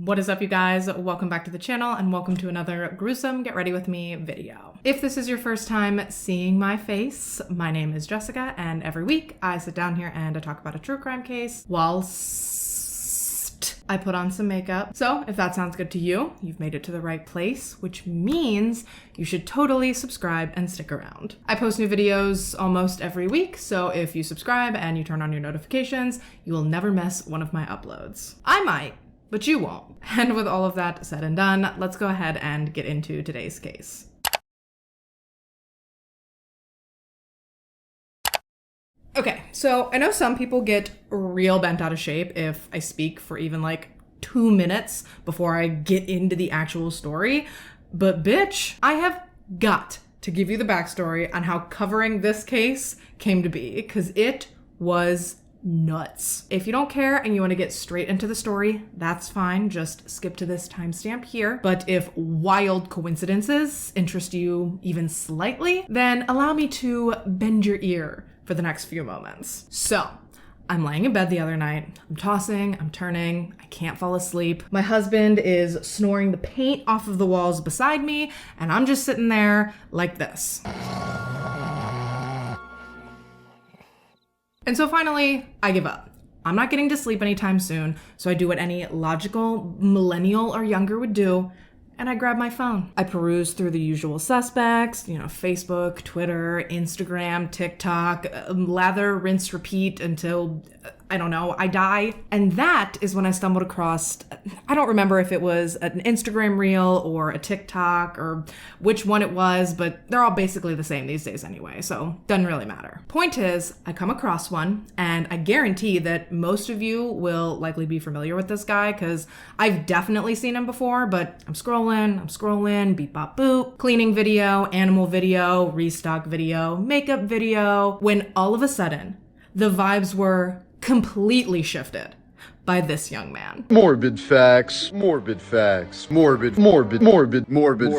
What is up, you guys? Welcome back to the channel and welcome to another gruesome Get Ready With Me video. If this is your first time seeing my face, my name is Jessica and every week I sit down here and I talk about a true crime case whilst I put on some makeup. So if that sounds good to you, you've made it to the right place, which means you should totally subscribe and stick around. I post new videos almost every week, so if you subscribe and you turn on your notifications, you will never miss one of my uploads. I might, but you won't. And with all of that said and done, let's go ahead and get into today's case. Okay, so I know some people get real bent out of shape if I speak for even like 2 minutes before I get into the actual story, but bitch, I have got to give you the backstory on how covering this case came to be, because it was nuts. If you don't care and you want to get straight into the story, that's fine. Just skip to this timestamp here. But if wild coincidences interest you even slightly, then allow me to bend your ear for the next few moments. So, I'm laying in bed the other night. I'm tossing, I'm turning, I can't fall asleep. My husband is snoring the paint off of the walls beside me, and I'm just sitting there like this. And so finally, I give up. I'm not getting to sleep anytime soon, so I do what any logical millennial or younger would do, and I grab my phone. I peruse through the usual suspects, Facebook, Twitter, Instagram, TikTok, lather, rinse, repeat until, I don't know, I die. And that is when I stumbled across, I don't remember if it was an Instagram reel or a TikTok or which one it was, but they're all basically the same these days anyway, so doesn't really matter. Point is, I come across one, and I guarantee that most of you will likely be familiar with this guy because I've definitely seen him before, but I'm scrolling, beep bop boop, cleaning video, animal video, restock video, makeup video, when all of a sudden, the vibes were completely shifted by this young man. Morbid facts. Morbid facts. Morbid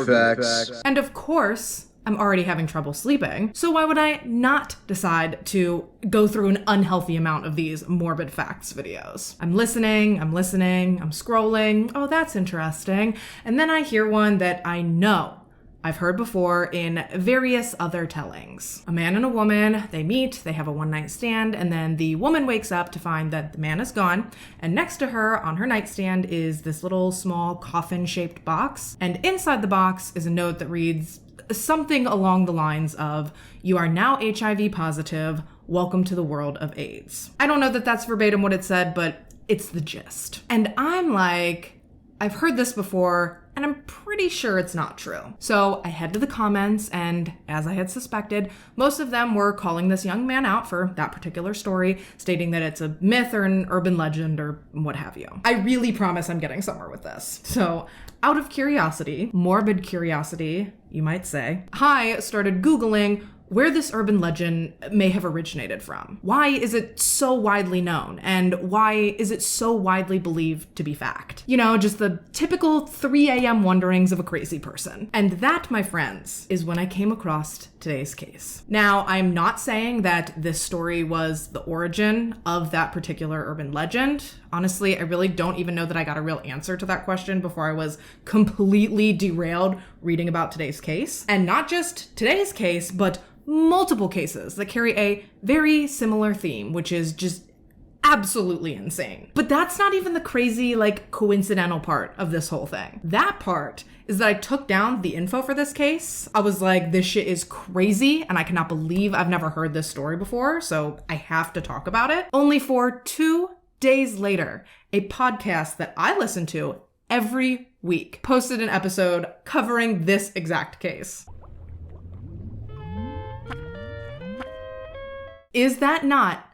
facts. And of course, I'm already having trouble sleeping, so why would I not decide to go through an unhealthy amount of these morbid facts videos? I'm listening, I'm scrolling, oh, that's interesting, and then I hear one that I know I've heard before in various other tellings. A man and a woman, they meet, they have a one-night stand, and then the woman wakes up to find that the man is gone, and next to her on her nightstand is this little small coffin-shaped box, and inside the box is a note that reads something along the lines of, "You are now HIV positive, welcome to the world of AIDS." I don't know that that's verbatim what it said, but it's the gist. And I'm like, I've heard this before, and I'm pretty sure it's not true. So I head to the comments, and as I had suspected, most of them were calling this young man out for that particular story, stating that it's a myth or an urban legend or what have you. I really promise I'm getting somewhere with this. So out of curiosity, morbid curiosity, you might say, I started Googling where this urban legend may have originated from. Why is it so widely known? And why is it so widely believed to be fact? Just the typical 3 a.m. wonderings of a crazy person. And that, my friends, is when I came across today's case. Now, I'm not saying that this story was the origin of that particular urban legend. Honestly, I really don't even know that I got a real answer to that question before I was completely derailed reading about today's case. And not just today's case, but multiple cases that carry a very similar theme, which is just absolutely insane. But that's not even the crazy, coincidental part of this whole thing. That part is that I took down the info for this case. I was like, this shit is crazy, and I cannot believe I've never heard this story before, so I have to talk about it. Only for 2 days later, a podcast that I listen to every week posted an episode covering this exact case. Is that not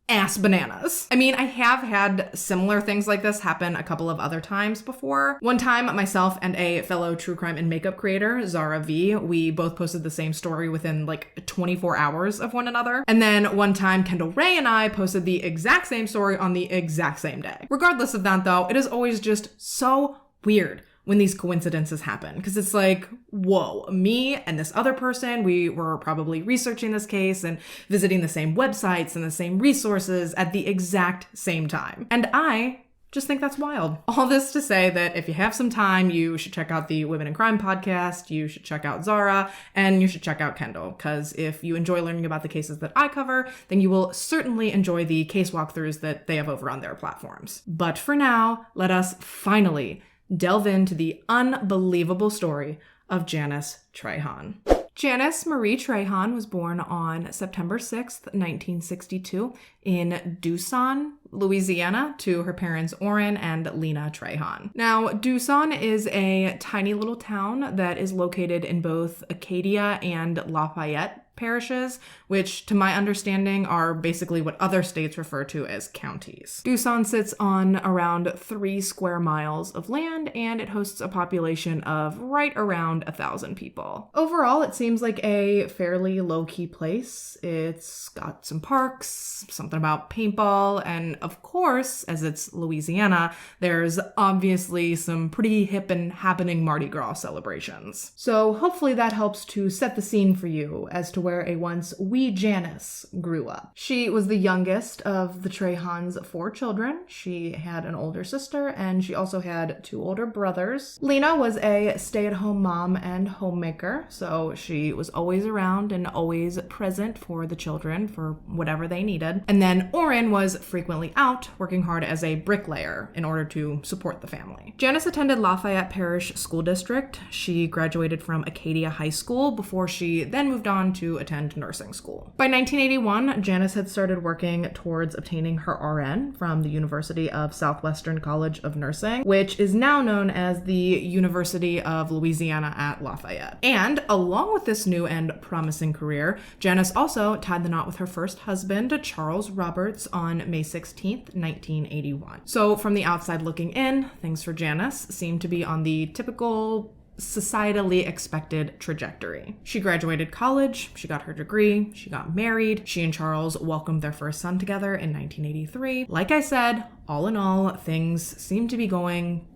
ass bananas? I mean, I have had similar things like this happen a couple of other times before. One time, myself and a fellow true crime and makeup creator, Zara, we both posted the same story within 24 hours of one another. And then one time, Kendall and I posted the exact same story on the exact same day. Regardless of that though, it is always just so weird when these coincidences happen, because it's like, whoa, me and this other person, we were probably researching this case and visiting the same websites and the same resources at the exact same time. And I just think that's wild. All this to say that if you have some time, you should check out the Women in Crime podcast, you should check out Zara, and you should check out Kendall, because if you enjoy learning about the cases that I cover, then you will certainly enjoy the case walkthroughs that they have over on their platforms. But for now, let us finally delve into the unbelievable story of Janice Trahan. Janice Marie Trahan was born on September 6th, 1962 in Doosan, Louisiana, to her parents Orrin and Lena Trahan. Now, Doosan is a tiny little town that is located in both Acadia and Lafayette parishes, which to my understanding are basically what other states refer to as counties. Doosan sits on around 3 square miles of land, and it hosts a population of right around 1,000 people. Overall, it seems like a fairly low-key place. It's got some parks, something about paintball, and of course, as it's Louisiana, there's obviously some pretty hip and happening Mardi Gras celebrations. So hopefully that helps to set the scene for you as to where a once wee Janice grew up. She was the youngest of the Trahans' 4 children. She had an older sister, and she also had 2 older brothers. Lena was a stay-at-home mom and homemaker, so she was always around and always present for the children for whatever they needed. And then Orrin was frequently out working hard as a bricklayer in order to support the family. Janice attended Lafayette Parish School District. She graduated from Acadia High School before she then moved on to attend nursing school. By 1981, Janice had started working towards obtaining her RN from the University of Southwestern College of Nursing, which is now known as the University of Louisiana at Lafayette. And along with this new and promising career, Janice also tied the knot with her first husband, Charles Roberts, on May 16th, 1981. So from the outside looking in, things for Janice seem to be on the typical societally expected trajectory. She graduated college, she got her degree, she got married, she and Charles welcomed their first son together in 1983. Like I said, all in all, things seem to be going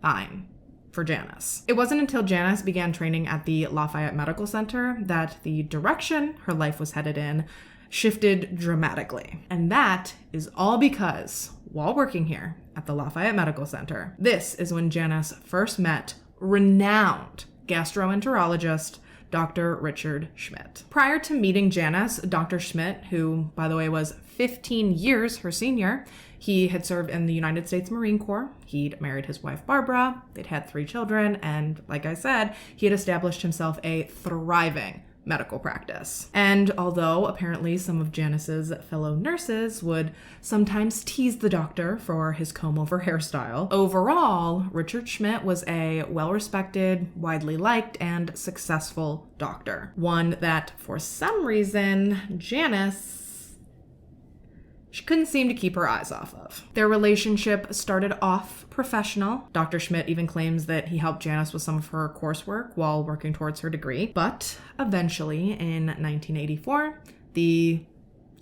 fine for Janice. It wasn't until Janice began training at the Lafayette Medical Center that the direction her life was headed in shifted dramatically. And that is all because, while working here at the Lafayette Medical Center, this is when Janice first met renowned gastroenterologist Dr. Richard Schmidt. Prior to meeting Janice, Dr. Schmidt, who, by the way, was 15 years her senior, he had served in the United States Marine Corps. He'd married his wife, Barbara. They'd had 3 children. And like I said, he had established himself a thriving medical practice. And although apparently some of Janice's fellow nurses would sometimes tease the doctor for his comb-over hairstyle, overall, Richard Schmidt was a well-respected, widely liked, and successful doctor. One that, for some reason, she couldn't seem to keep her eyes off of. Their relationship started off professional. Dr. Schmidt even claims that he helped Janice with some of her coursework while working towards her degree. But eventually, in 1984, the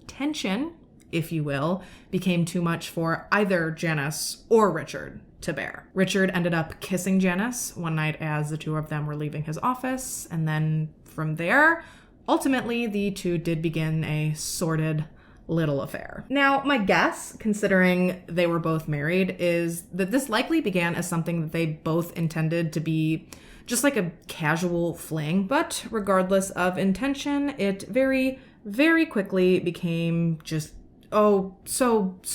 tension, if you will, became too much for either Janice or Richard to bear. Richard ended up kissing Janice one night as the 2 of them were leaving his office, and then from there, ultimately, the 2 did begin a sordid little affair. Now, my guess, considering they were both married, is that this likely began as something that they both intended to be just like a casual fling, but regardless of intention, it very, very quickly became just so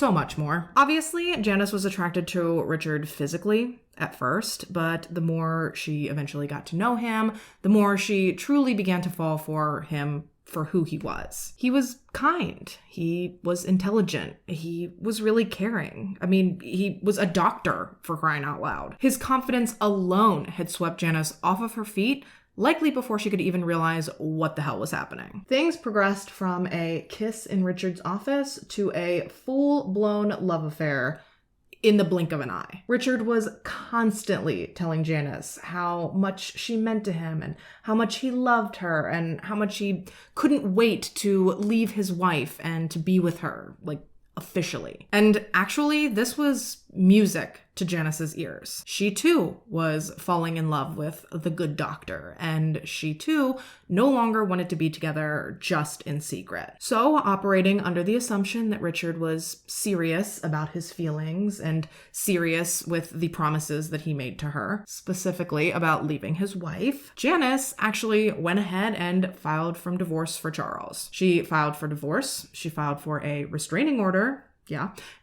much more. Obviously, Janice was attracted to Richard physically at first, but the more she eventually got to know him, the more she truly began to fall for him for who he was. He was kind. He was intelligent. He was really caring. I mean, he was a doctor, for crying out loud. His confidence alone had swept Janice off of her feet, likely before she could even realize what the hell was happening. Things progressed from a kiss in Richard's office to a full-blown love affair in the blink of an eye. Richard was constantly telling Janice how much she meant to him and how much he loved her and how much he couldn't wait to leave his wife and to be with her, like, officially. And actually, this was music to Janice's ears. She too was falling in love with the good doctor, and she too no longer wanted to be together just in secret. So, operating under the assumption that Richard was serious about his feelings and serious with the promises that he made to her, specifically about leaving his wife, Janice actually went ahead and filed for divorce for Charles. She filed for divorce, she filed for a restraining order,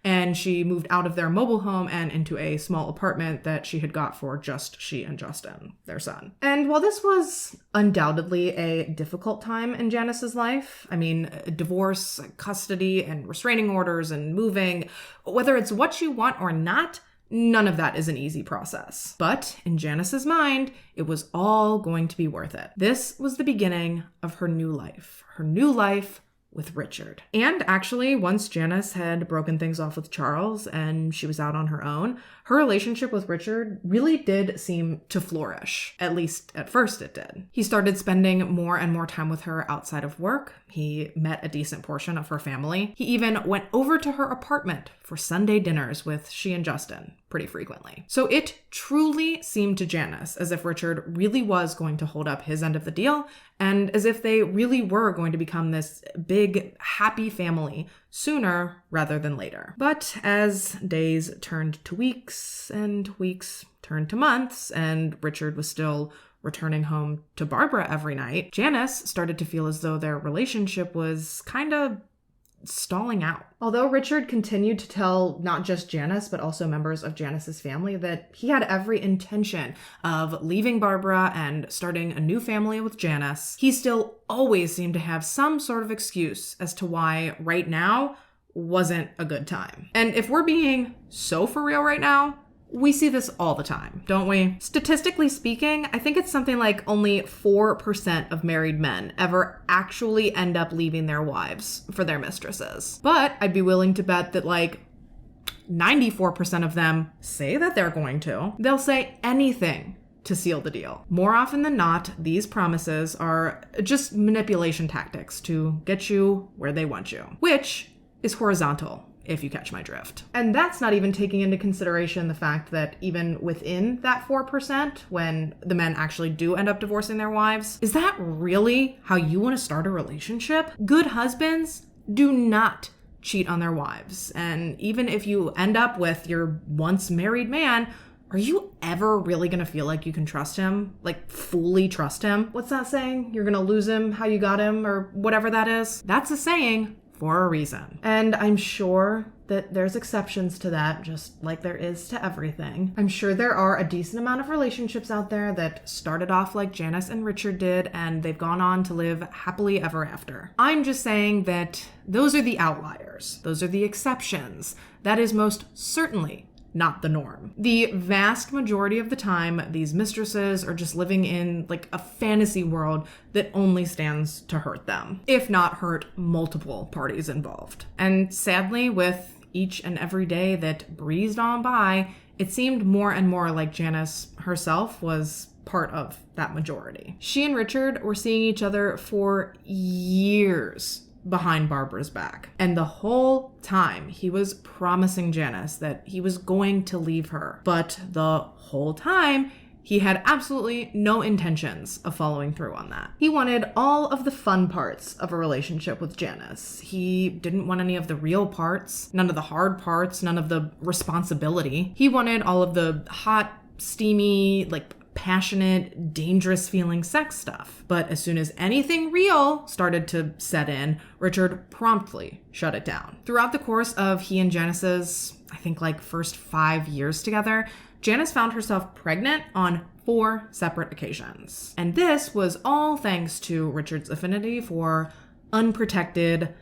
and she moved out of their mobile home and into a small apartment that she had got for just she and Justin, their son. And while this was undoubtedly a difficult time in Janice's life, I mean, divorce, custody, and restraining orders and moving, whether it's what you want or not, none of that is an easy process. But in Janice's mind, it was all going to be worth it. This was the beginning of her new life with Richard. And actually, once Janice had broken things off with Charles and she was out on her own, her relationship with Richard really did seem to flourish. At least at first it did. He started spending more and more time with her outside of work. He met a decent portion of her family. He even went over to her apartment for Sunday dinners with she and Justin pretty frequently. So it truly seemed to Janice as if Richard really was going to hold up his end of the deal, and as if they really were going to become this big, happy family sooner rather than later. But as days turned to weeks and weeks turned to months, and Richard was still returning home to Barbara every night, Janice started to feel as though their relationship was kind of stalling out. Although Richard continued to tell not just Janice, but also members of Janice's family that he had every intention of leaving Barbara and starting a new family with Janice, he still always seemed to have some sort of excuse as to why right now wasn't a good time. And if we're being so for real right now, we see this all the time, don't we? Statistically speaking, I think it's something like only 4% of married men ever actually end up leaving their wives for their mistresses. But I'd be willing to bet that like 94% of them say that they're going to. They'll say anything to seal the deal. More often than not, these promises are just manipulation tactics to get you where they want you, which is horizontal, if you catch my drift. And that's not even taking into consideration the fact that even within that 4%, when the men actually do end up divorcing their wives, is that really how you want to start a relationship? Good husbands do not cheat on their wives. And even if you end up with your once married man, are you ever really going to feel like you can trust him? Like fully trust him? What's that saying? You're going to lose him how you got him, or whatever that is? That's a saying for a reason. And I'm sure that there's exceptions to that, just like there is to everything. I'm sure there are a decent amount of relationships out there that started off like Janice and Richard did, and they've gone on to live happily ever after. I'm just saying that those are the outliers. Those are the exceptions. That is most certainly not the norm. The vast majority of the time, these mistresses are just living in like a fantasy world that only stands to hurt them, if not hurt multiple parties involved. And sadly, with each and every day that breezed on by, it seemed more and more like Janice herself was part of that majority. She and Richard were seeing each other for years behind Barbara's back. And the whole time he was promising Janice that he was going to leave her. But the whole time he had absolutely no intentions of following through on that. He wanted all of the fun parts of a relationship with Janice. He didn't want any of the real parts, none of the hard parts, none of the responsibility. He wanted all of the hot, steamy, like passionate, dangerous feeling sex stuff. But as soon as anything real started to set in, Richard promptly shut it down. Throughout the course of he and Janice's, I think like first 5 years together, Janice found herself pregnant on 4 separate occasions. And this was all thanks to Richard's affinity for unprotected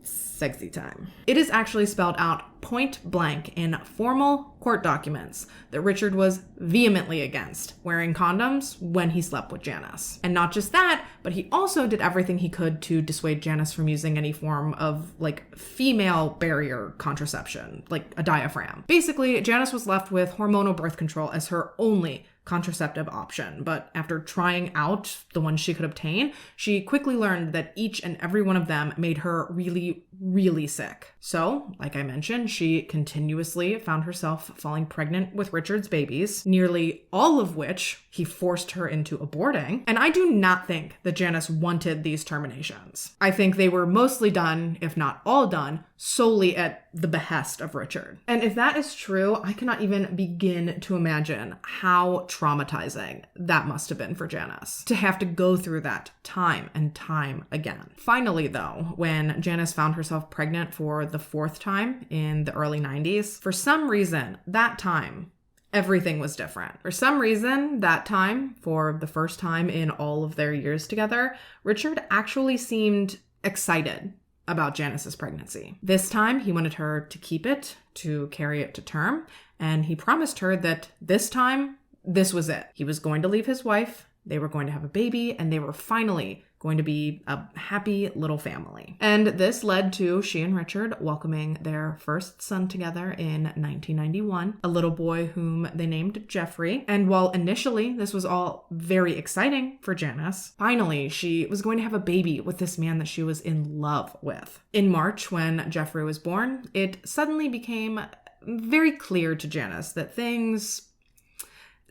sexy time. It is actually spelled out point blank in formal court documents that Richard was vehemently against wearing condoms when he slept with Janice. And not just that, but he also did everything he could to dissuade Janice from using any form of like female barrier contraception, like a diaphragm. Basically, Janice was left with hormonal birth control as her only contraceptive option, but after trying out the ones she could obtain, she quickly learned that each and every one of them made her really, really sick. So, like I mentioned, addition, she continuously found herself falling pregnant with Richard's babies, nearly all of which he forced her into aborting. And I do not think that Janice wanted these terminations. I think they were mostly done, if not all done, solely at the behest of Richard. And if that is true, I cannot even begin to imagine how traumatizing that must have been for Janice to have to go through that time and time again. Finally, though, when Janice found herself pregnant for the 4th time in the early 90s, for some reason, that time, everything was different. For some reason, that time, for the first time in all of their years together, Richard actually seemed excited about Janice's pregnancy. This time, he wanted her to keep it, to carry it to term, and he promised her that this time, this was it. He was going to leave his wife, they were going to have a baby, and they were finally going to be a happy little family. And this led to she and Richard welcoming their first son together in 1991, a little boy whom they named Jeffrey. And while initially this was all very exciting for Janice, finally she was going to have a baby with this man that she was in love with. In March, when Jeffrey was born, it suddenly became very clear to Janice that things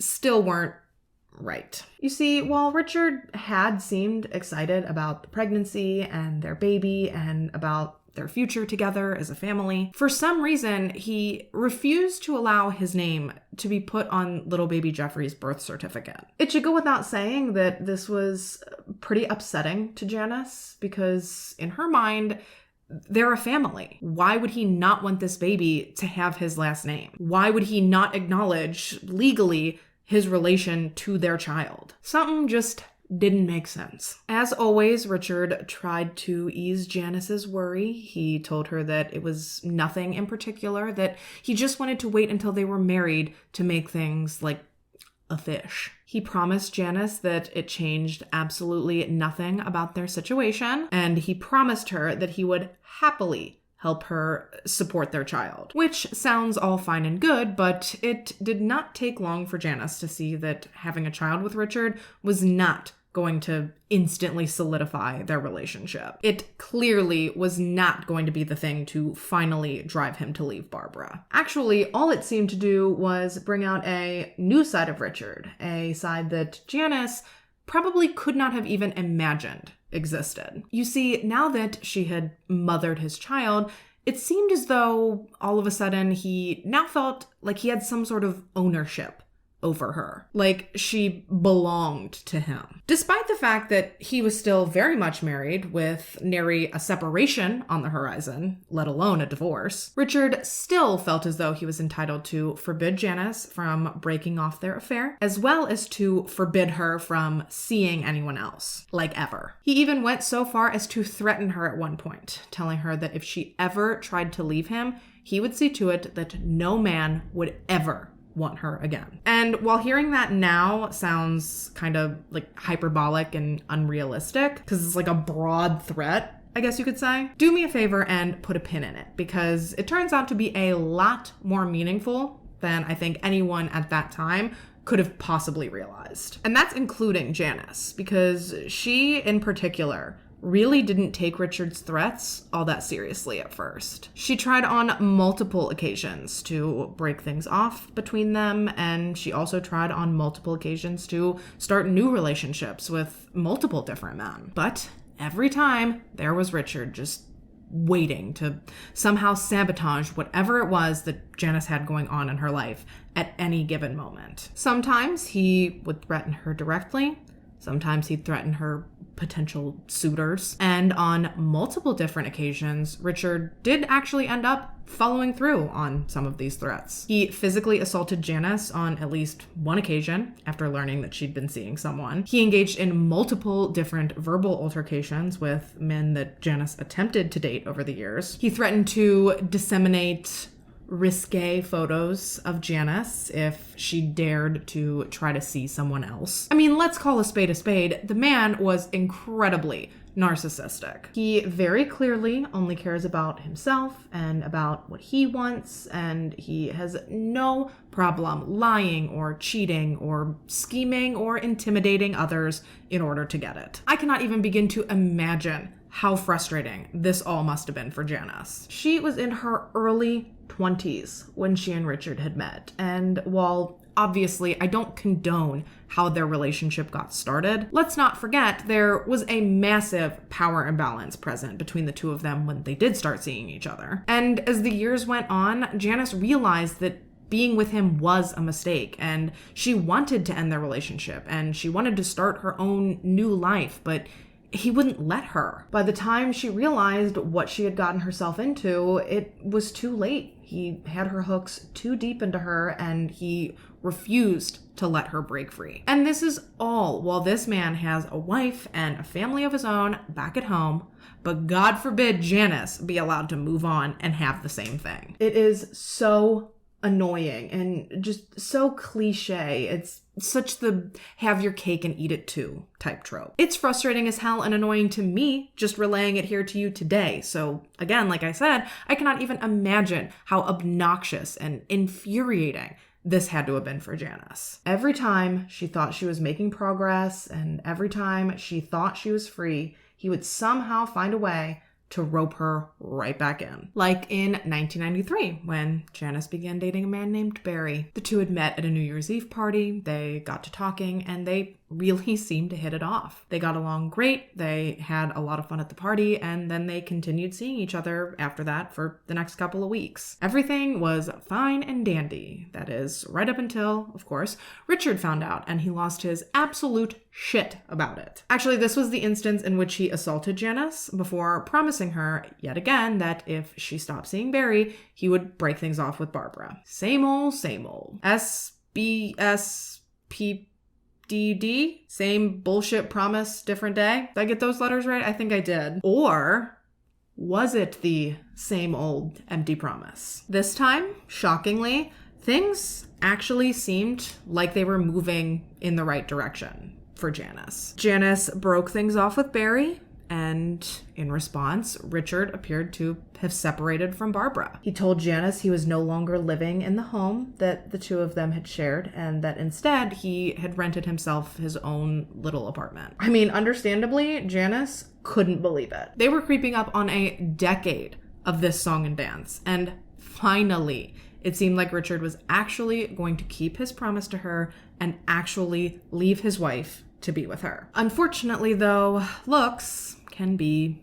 still weren't right. You see, while Richard had seemed excited about the pregnancy and their baby and about their future together as a family, for some reason, he refused to allow his name to be put on little baby Jeffrey's birth certificate. It should go without saying that this was pretty upsetting to Janice because in her mind, they're a family. Why would he not want this baby to have his last name? Why would he not acknowledge legally his relation to their child? Something just didn't make sense. As always, Richard tried to ease Janice's worry. He told her that it was nothing in particular, that he just wanted to wait until they were married to make things like a fish. He promised Janice that it changed absolutely nothing about their situation, and he promised her that he would happily help her support their child, which sounds all fine and good, but it did not take long for Janice to see that having a child with Richard was not going to instantly solidify their relationship. It clearly was not going to be the thing to finally drive him to leave Barbara. Actually, all it seemed to do was bring out a new side of Richard, a side that Janice probably could not have even imagined existed. You see, now that she had mothered his child, it seemed as though all of a sudden he now felt like he had some sort of ownership over her, like she belonged to him. Despite the fact that he was still very much married with nary a separation on the horizon, let alone a divorce, Richard still felt as though he was entitled to forbid Janice from breaking off their affair, as well as to forbid her from seeing anyone else, like ever. He even went so far as to threaten her at one point, telling her that if she ever tried to leave him, he would see to it that no man would ever want her again. And while hearing that now sounds kind of like hyperbolic and unrealistic, because it's like a broad threat, I guess you could say, do me a favor and put a pin in it, because it turns out to be a lot more meaningful than I think anyone at that time could have possibly realized. And that's including Janice, because she in particular really didn't take Richard's threats all that seriously at first. She tried on multiple occasions to break things off between them, and she also tried on multiple occasions to start new relationships with multiple different men. But every time, there was Richard just waiting to somehow sabotage whatever it was that Janice had going on in her life at any given moment. Sometimes he would threaten her directly. Sometimes he'd threaten her potential suitors. And on multiple different occasions, Richard did actually end up following through on some of these threats. He physically assaulted Janice on at least one occasion after learning that she'd been seeing someone. He engaged in multiple different verbal altercations with men that Janice attempted to date over the years. He threatened to disseminate risque photos of Janice if she dared to try to see someone else. I mean, let's call a spade a spade. The man was incredibly narcissistic. He very clearly only cares about himself and about what he wants, and he has no problem lying or cheating or scheming or intimidating others in order to get it. I cannot even begin to imagine how frustrating this all must have been for Janice. She was in her early 20s when she and Richard had met. And while obviously I don't condone how their relationship got started, let's not forget there was a massive power imbalance present between the two of them when they did start seeing each other. And as the years went on, Janice realized that being with him was a mistake, and she wanted to end their relationship, and she wanted to start her own new life, but he wouldn't let her. By the time she realized what she had gotten herself into, it was too late. He had her hooks too deep into her, and he refused to let her break free. And this is all while this man has a wife and a family of his own back at home, but God forbid Janice be allowed to move on and have the same thing. It is so annoying and just so cliche. It's such the have your cake and eat it too type trope. It's frustrating as hell and annoying to me just relaying it here to you today. So again, like I said, I cannot even imagine how obnoxious and infuriating this had to have been for Janice. Every time she thought she was making progress and every time she thought she was free, he would somehow find a way to rope her right back in. Like in 1993, when Janice began dating a man named Barry. The two had met at a New Year's Eve party, they got to talking, and they really seemed to hit it off. They got along great, they had a lot of fun at the party, and then they continued seeing each other after that for the next couple of weeks. Everything was fine and dandy. That is, right up until, of course, Richard found out, and he lost his absolute shit about it. Actually, this was the instance in which he assaulted Janice before promising her, yet again, that if she stopped seeing Barry, he would break things off with Barbara. Same old, same old. SBSPDD? Same bullshit promise, different day? Did I get those letters right? I think I did. Or was it the same old empty promise? This time, shockingly, things actually seemed like they were moving in the right direction for Janice. Janice broke things off with Barry, and in response, Richard appeared to have separated from Barbara. He told Janice he was no longer living in the home that the two of them had shared, and that instead he had rented himself his own little apartment. I mean, understandably, Janice couldn't believe it. They were creeping up on a decade of this song and dance, and finally, it seemed like Richard was actually going to keep his promise to her and actually leave his wife to be with her. Unfortunately, though, looks can be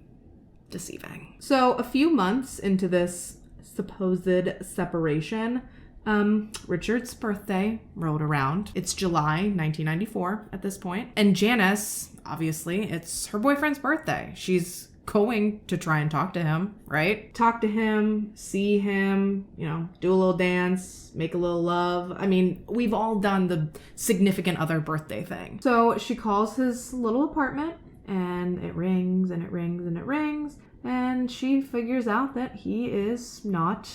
deceiving. So a few months into this supposed separation, Richard's birthday rolled around. It's July 1994 at this point. And Janice, obviously, it's her boyfriend's birthday. She's going to try and talk to him, right? Talk to him, see him, do a little dance, make a little love. I mean, we've all done the significant other birthday thing. So she calls his little apartment, and it rings and it rings and it rings, and she figures out that he is not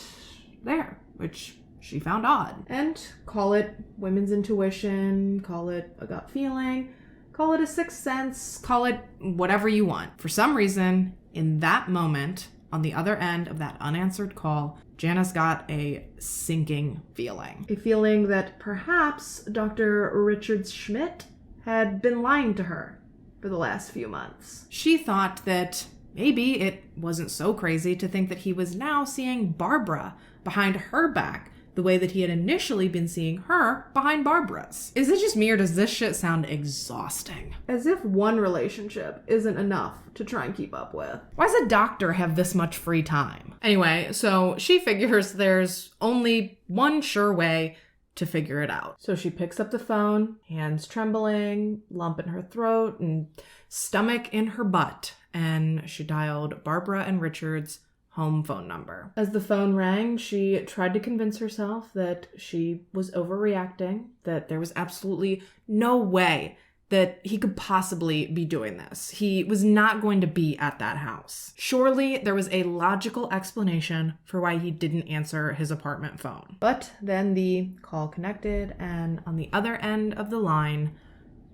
there, which she found odd. And call it women's intuition, call it a gut feeling, call it a sixth sense, call it whatever you want. For some reason, in that moment, on the other end of that unanswered call, Janice got a sinking feeling. A feeling that perhaps Dr. Richard Schmidt had been lying to her for the last few months. She thought that maybe it wasn't so crazy to think that he was now seeing Barbara behind her back the way that he had initially been seeing her behind Barbara's. Is it just me, or does this shit sound exhausting? As if one relationship isn't enough to try and keep up with. Why does a doctor have this much free time? Anyway, so she figures there's only one sure way to figure it out. So she picks up the phone, hands trembling, lump in her throat, and stomach in her butt, and she dialed Barbara and Richard's home phone number. As the phone rang, she tried to convince herself that she was overreacting, that there was absolutely no way that he could possibly be doing this. He was not going to be at that house. Surely there was a logical explanation for why he didn't answer his apartment phone. But then the call connected, and on the other end of the line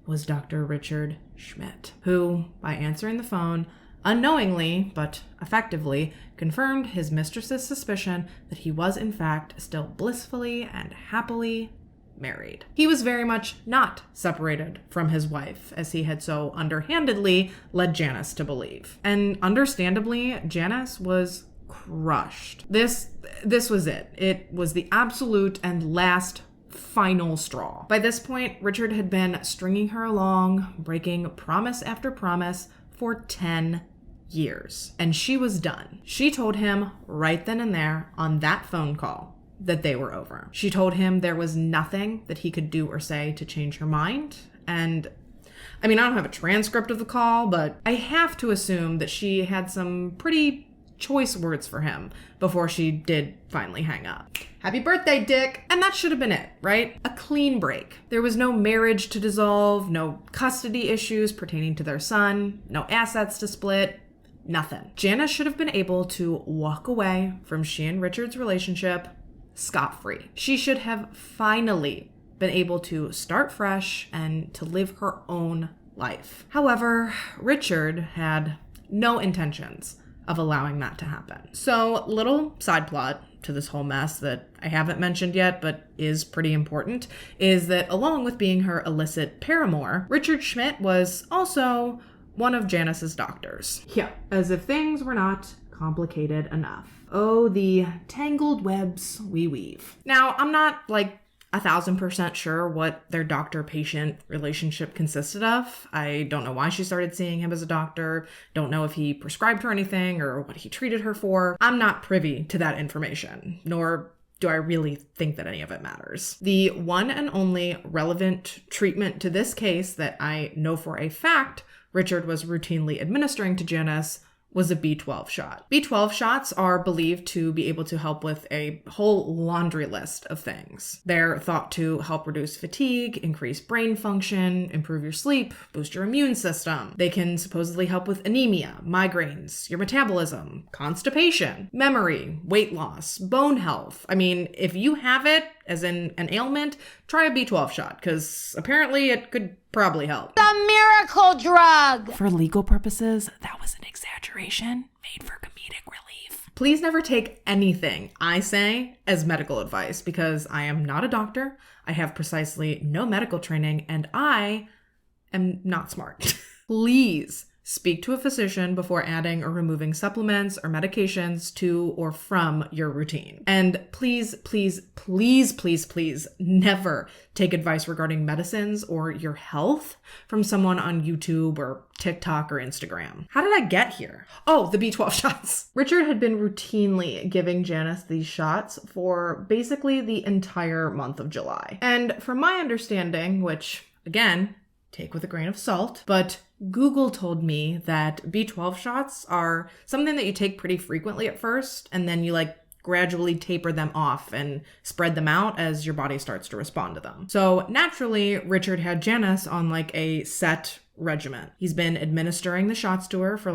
was Dr. Richard Schmidt, who, by answering the phone, unknowingly, but effectively, confirmed his mistress's suspicion that he was in fact still blissfully and happily married. He was very much not separated from his wife, as he had so underhandedly led Janice to believe. And understandably, Janice was crushed. This was it. It was the absolute and last final straw. By this point, Richard had been stringing her along, breaking promise after promise for 10 years. And she was done. She told him right then and there on that phone call that they were over. She told him there was nothing that he could do or say to change her mind. And I mean, I don't have a transcript of the call, but I have to assume that she had some pretty choice words for him before she did finally hang up. Happy birthday, Dick! And that should have been it, right? A clean break. There was no marriage to dissolve, no custody issues pertaining to their son, no assets to split, nothing. Janice should have been able to walk away from she and Richard's relationship scot-free. She should have finally been able to start fresh and to live her own life. However, Richard had no intentions of allowing that to happen. So, little side plot to this whole mess that I haven't mentioned yet, but is pretty important, is that along with being her illicit paramour, Richard Schmidt was also one of Janice's doctors. Yeah, as if things were not complicated enough. Oh, the tangled webs we weave. Now, I'm not 1,000% sure what their doctor-patient relationship consisted of. I don't know why she started seeing him as a doctor. Don't know if he prescribed her anything or what he treated her for. I'm not privy to that information, nor do I really think that any of it matters. The one and only relevant treatment to this case that I know for a fact Richard was routinely administering to Janice was a B12 shot. B12 shots are believed to be able to help with a whole laundry list of things. They're thought to help reduce fatigue, increase brain function, improve your sleep, boost your immune system. They can supposedly help with anemia, migraines, your metabolism, constipation, memory, weight loss, bone health. I mean, if you have it, as in an ailment, try a B12 shot, because apparently it could probably help. The miracle drug! For legal purposes, that was an exaggeration made for comedic relief. Please never take anything I say as medical advice, because I am not a doctor, I have precisely no medical training, and I am not smart. Please speak to a physician before adding or removing supplements or medications to or from your routine. And please, please, please, please, please never take advice regarding medicines or your health from someone on YouTube or TikTok or Instagram. How did I get here? Oh, the B12 shots. Richard had been routinely giving Janice these shots for basically the entire month of July. And from my understanding, which again, take with a grain of salt, but Google told me that B12 shots are something that you take pretty frequently at first, and then you gradually taper them off and spread them out as your body starts to respond to them. So naturally, Richard had Janice on a set regimen. He's been administering the shots to her for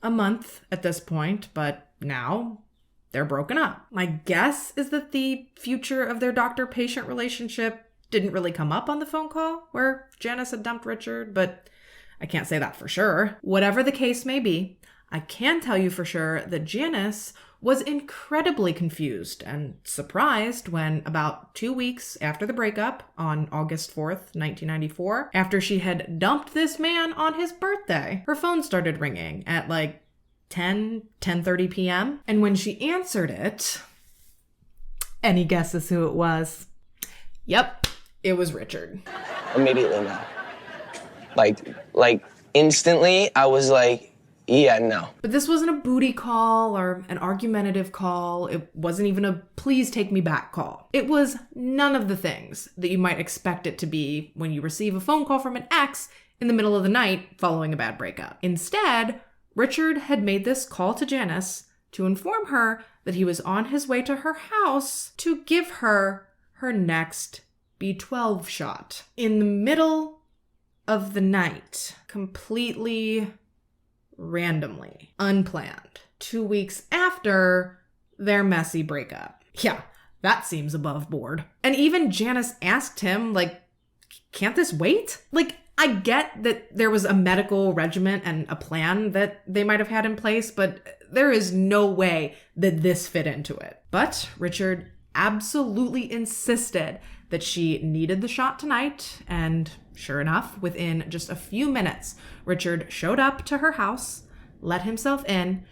a month at this point, but now they're broken up. My guess is that the future of their doctor-patient relationship didn't really come up on the phone call where Janice had dumped Richard, but I can't say that for sure. Whatever the case may be, I can tell you for sure that Janice was incredibly confused and surprised when about 2 weeks after the breakup, on August 4th, 1994, after she had dumped this man on his birthday, her phone started ringing at 10:30 p.m. And when she answered it, any guesses who it was? Yep, it was Richard. Immediately, no. Instantly, I was yeah, no. But this wasn't a booty call or an argumentative call. It wasn't even a please take me back call. It was none of the things that you might expect it to be when you receive a phone call from an ex in the middle of the night following a bad breakup. Instead, Richard had made this call to Janice to inform her that he was on his way to her house to give her her next B12 shot. In the middle of the night, completely randomly, unplanned, 2 weeks after their messy breakup. Yeah, that seems above board. And even Janice asked him, can't this wait? I get that there was a medical regimen and a plan that they might have had in place, but there is no way that this fit into it. But Richard absolutely insisted that she needed the shot tonight, and sure enough, within just a few minutes, Richard showed up to her house, let himself in,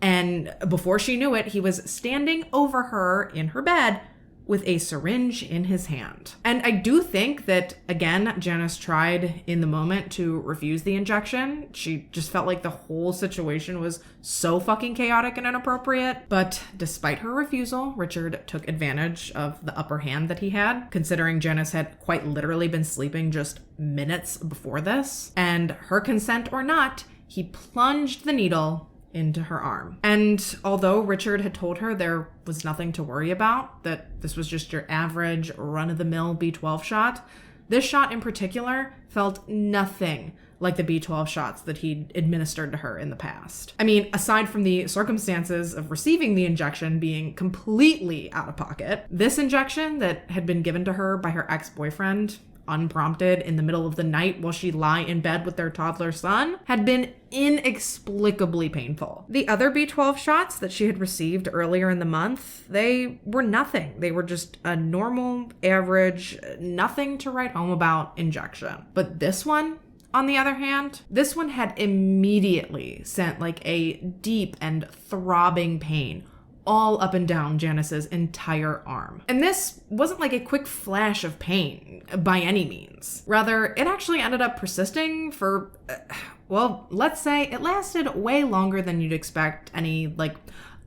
And before she knew it, he was standing over her in her bed with a syringe in his hand. And I do think that, again, Janice tried in the moment to refuse the injection. She just felt like the whole situation was so fucking chaotic and inappropriate. But despite her refusal, Richard took advantage of the upper hand that he had, considering Janice had quite literally been sleeping just minutes before this. And her consent or not, he plunged the needle into her arm. And although Richard had told her there was nothing to worry about, that this was just your average run-of-the-mill B12 shot, this shot in particular felt nothing like the B12 shots that he'd administered to her in the past. I mean, aside from the circumstances of receiving the injection being completely out of pocket, this injection that had been given to her by her ex-boyfriend, unprompted in the middle of the night while she lay in bed with their toddler son, had been inexplicably painful. The other B12 shots that she had received earlier in the month, they were nothing. They were just a normal, average, nothing to write home about injection. But this one, on the other hand, this one had immediately sent like a deep and throbbing pain all up and down Janice's entire arm. And this wasn't like a quick flash of pain by any means. Rather, it actually ended up persisting for, well, let's say it lasted way longer than you'd expect any like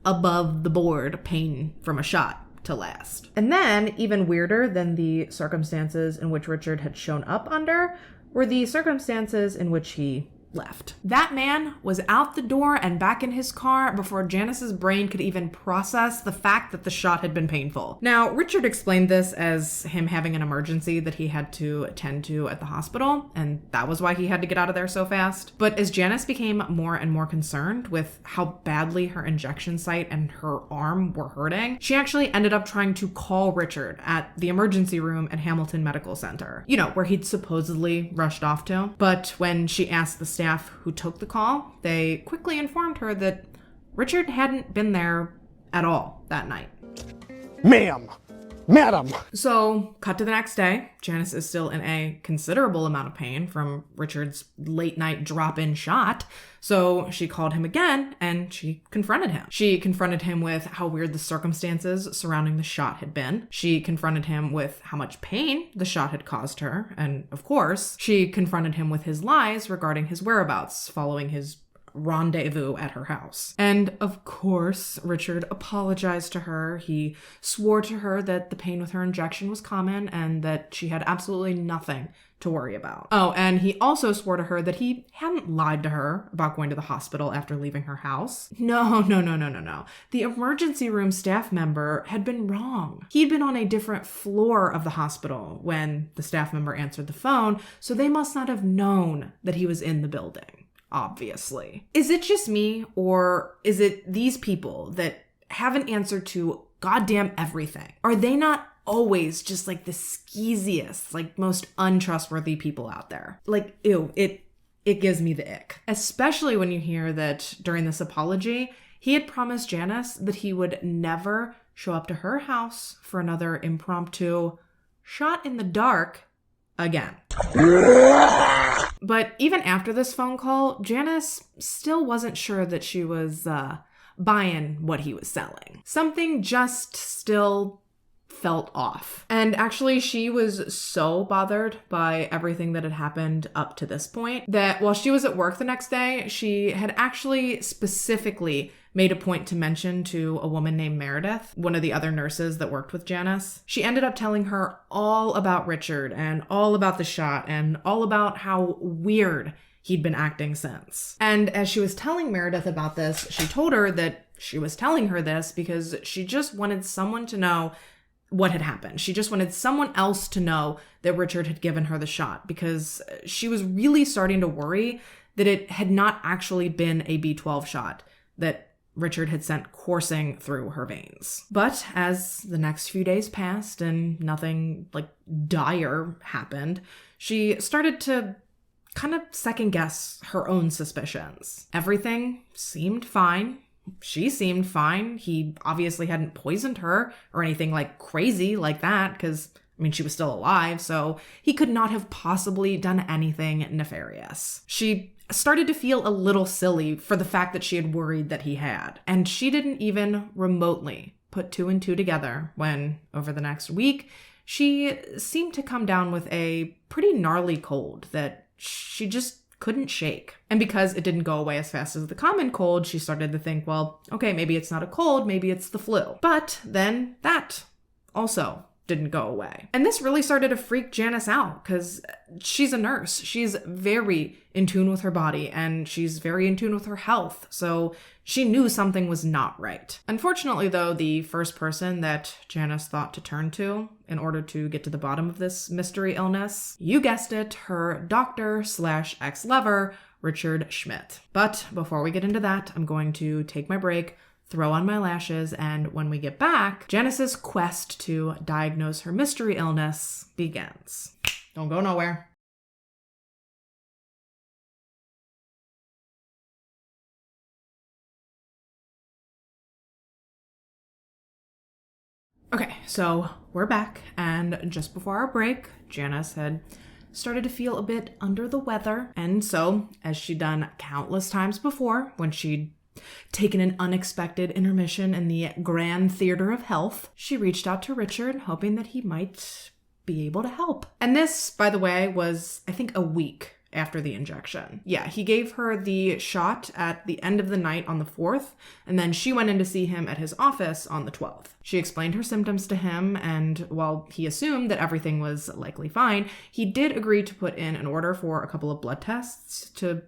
above the board pain from a shot to last. And then, even weirder than the circumstances in which Richard had shown up under were the circumstances in which he left. That man was out the door and back in his car before Janice's brain could even process the fact that the shot had been painful. Now, Richard explained this as him having an emergency that he had to attend to at the hospital, and that was why he had to get out of there so fast. But as Janice became more and more concerned with how badly her injection site and her arm were hurting, she actually ended up trying to call Richard at the emergency room at Hamilton Medical Center, you know, where he'd supposedly rushed off to. But when she asked the staff who took the call, they quickly informed her that Richard hadn't been there at all that night. Madam. So, cut to the next day. Janice is still in a considerable amount of pain from Richard's late night drop-in shot. So she called him again and she confronted him. She confronted him with how weird the circumstances surrounding the shot had been. She confronted him with how much pain the shot had caused her. And of course, she confronted him with his lies regarding his whereabouts following his rendezvous at her house. And of course, Richard apologized to her. He swore to her that the pain with her injection was common and that she had absolutely nothing to worry about. Oh, and he also swore to her that he hadn't lied to her about going to the hospital after leaving her house. No. The emergency room staff member had been wrong. He'd been on a different floor of the hospital when the staff member answered the phone, so they must not have known that he was in the building. Obviously. Is it just me, or is it these people that haven't answered to goddamn everything? Are they not always just like the skeeziest, like most untrustworthy people out there? Like, ew, it gives me the ick. Especially when you hear that during this apology, he had promised Janice that he would never show up to her house for another impromptu shot in the dark again. But even after this phone call, Janice still wasn't sure that she was buying what he was selling. Something just still felt off. And actually, she was so bothered by everything that had happened up to this point that while she was at work the next day, she had actually specifically made a point to mention to a woman named Meredith, one of the other nurses that worked with Janice. She ended up telling her all about Richard and all about the shot and all about how weird he'd been acting since. And as she was telling Meredith about this, she told her that she was telling her this because she just wanted someone to know what had happened. She just wanted someone else to know that Richard had given her the shot because she was really starting to worry that it had not actually been a B12 shot that Richard had sent coursing through her veins. But as the next few days passed and nothing like dire happened, she started to kind of second guess her own suspicions. Everything seemed fine. She seemed fine. He obviously hadn't poisoned her or anything like crazy like that because, I mean, she was still alive, so he could not have possibly done anything nefarious. She started to feel a little silly for the fact that she had worried that he had. And she didn't even remotely put 2 and 2 together when, over the next week, she seemed to come down with a pretty gnarly cold that she just couldn't shake. And because it didn't go away as fast as the common cold, she started to think, well, okay, maybe it's not a cold, maybe it's the flu. But then that also didn't go away. And this really started to freak Janice out because she's a nurse. She's very in tune with her body and she's very in tune with her health. So she knew something was not right. Unfortunately, though, the first person that Janice thought to turn to in order to get to the bottom of this mystery illness, you guessed it, her doctor/ex-lover, Richard Schmidt. But before we get into that, I'm going to take my break, throw on my lashes, and when we get back, Janice's quest to diagnose her mystery illness begins. Don't go nowhere. Okay, so we're back, and just before our break, Janice had started to feel a bit under the weather, and so, as she'd done countless times before, when she'd taken an unexpected intermission in the grand theater of health, she reached out to Richard, hoping that he might be able to help. And this, by the way, was, I think, a week after the injection. Yeah, he gave her the shot at the end of the night on the 4th, and then she went in to see him at his office on the 12th. She explained her symptoms to him, and while he assumed that everything was likely fine, he did agree to put in an order for a couple of blood tests to,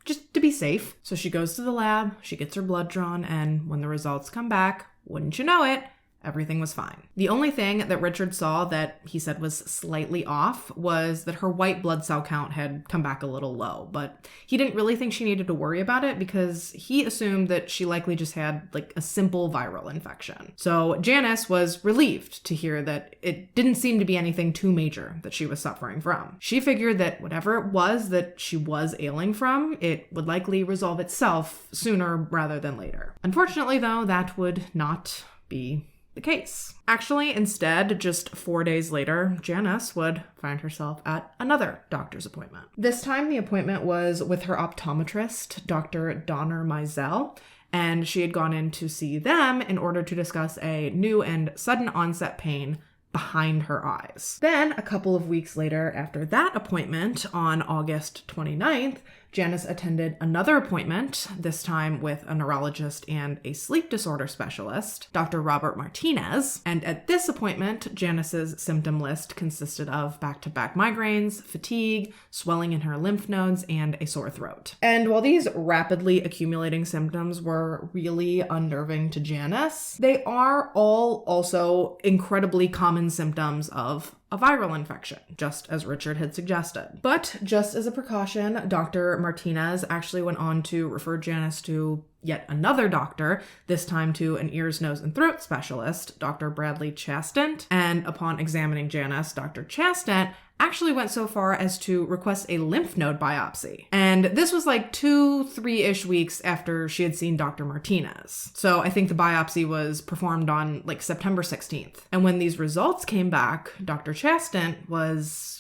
just to be safe. So she goes to the lab, she gets her blood drawn, and when the results come back, wouldn't you know it, everything was fine. The only thing that Richard saw that he said was slightly off was that her white blood cell count had come back a little low, but he didn't really think she needed to worry about it because he assumed that she likely just had like a simple viral infection. So Janice was relieved to hear that it didn't seem to be anything too major that she was suffering from. She figured that whatever it was that she was ailing from, it would likely resolve itself sooner rather than later. Unfortunately, though, that would not be the case. Actually, instead, just 4 days later, Janice would find herself at another doctor's appointment. This time, the appointment was with her optometrist, Dr. Donner Mizell, and she had gone in to see them in order to discuss a new and sudden onset pain behind her eyes. Then, a couple of weeks later after that appointment, on August 29th, Janice attended another appointment, this time with a neurologist and a sleep disorder specialist, Dr. Robert Martinez. And at this appointment, Janice's symptom list consisted of back-to-back migraines, fatigue, swelling in her lymph nodes, and a sore throat. And while these rapidly accumulating symptoms were really unnerving to Janice, they are all also incredibly common symptoms of a viral infection, just as Richard had suggested. But just as a precaution, Dr. Martinez actually went on to refer Janice to yet another doctor, this time to an ears, nose, and throat specialist, Dr. Bradley Chastent. And upon examining Janice, Dr. Chastent actually went so far as to request a lymph node biopsy. And this was like 2-3-ish weeks after she had seen Dr. Martinez. So I think the biopsy was performed on like September 16th. And when these results came back, Dr. Chastent was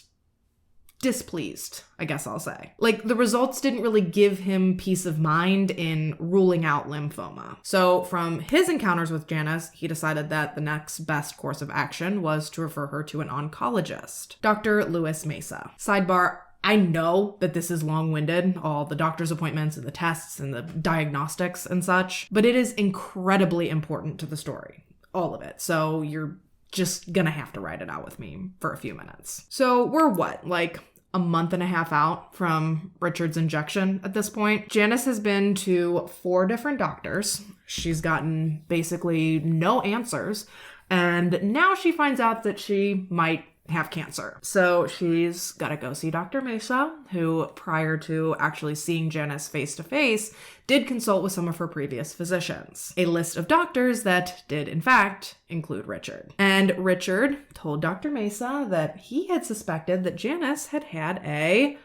displeased, I guess I'll say. Like, the results didn't really give him peace of mind in ruling out lymphoma. So from his encounters with Janice, he decided that the next best course of action was to refer her to an oncologist, Dr. Louis Mesa. Sidebar, I know that this is long-winded, all the doctor's appointments and the tests and the diagnostics and such, but it is incredibly important to the story. All of it. So you're just gonna have to ride it out with me for a few minutes. So we're like a month and a half out from Richard's injection at this point. Janice has been to 4 different doctors. She's gotten basically no answers. And now she finds out that she might have cancer. So she's got to go see Dr. Mesa, who prior to actually seeing Janice face to face, did consult with some of her previous physicians. A list of doctors that did in fact include Richard. And Richard told Dr. Mesa that he had suspected that Janice had had a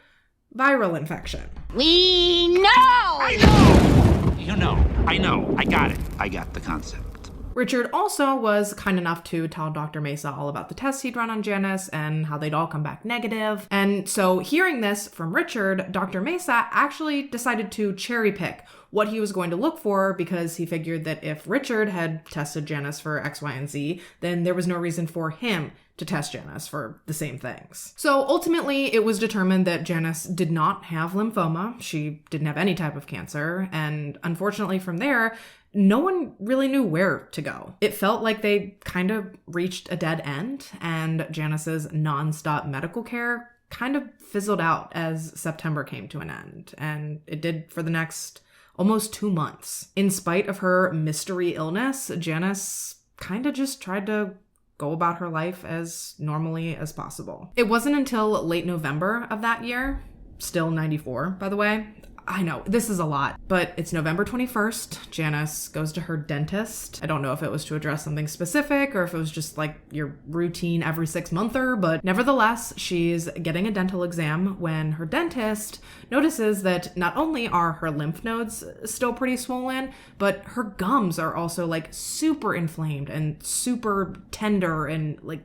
viral infection. We know! I know! You know, I know, I got it. I got the concept. Richard also was kind enough to tell Dr. Mesa all about the tests he'd run on Janice and how they'd all come back negative. And so hearing this from Richard, Dr. Mesa actually decided to cherry pick what he was going to look for, because he figured that if Richard had tested Janice for X, Y, and Z, then there was no reason for him to test Janice for the same things. So ultimately, it was determined that Janice did not have lymphoma. She didn't have any type of cancer. And unfortunately from there, no one really knew where to go. It felt like they kind of reached a dead end, and Janice's nonstop medical care kind of fizzled out as September came to an end. And it did for the next almost 2 months. In spite of her mystery illness, Janice kind of just tried to go about her life as normally as possible. It wasn't until late November of that year, still 94, by the way. I know, this is a lot, but it's November 21st. Janice goes to her dentist. I don't know if it was to address something specific or if it was just like your routine every 6-monther, but nevertheless, she's getting a dental exam when her dentist notices that not only are her lymph nodes still pretty swollen, but her gums are also like super inflamed and super tender and like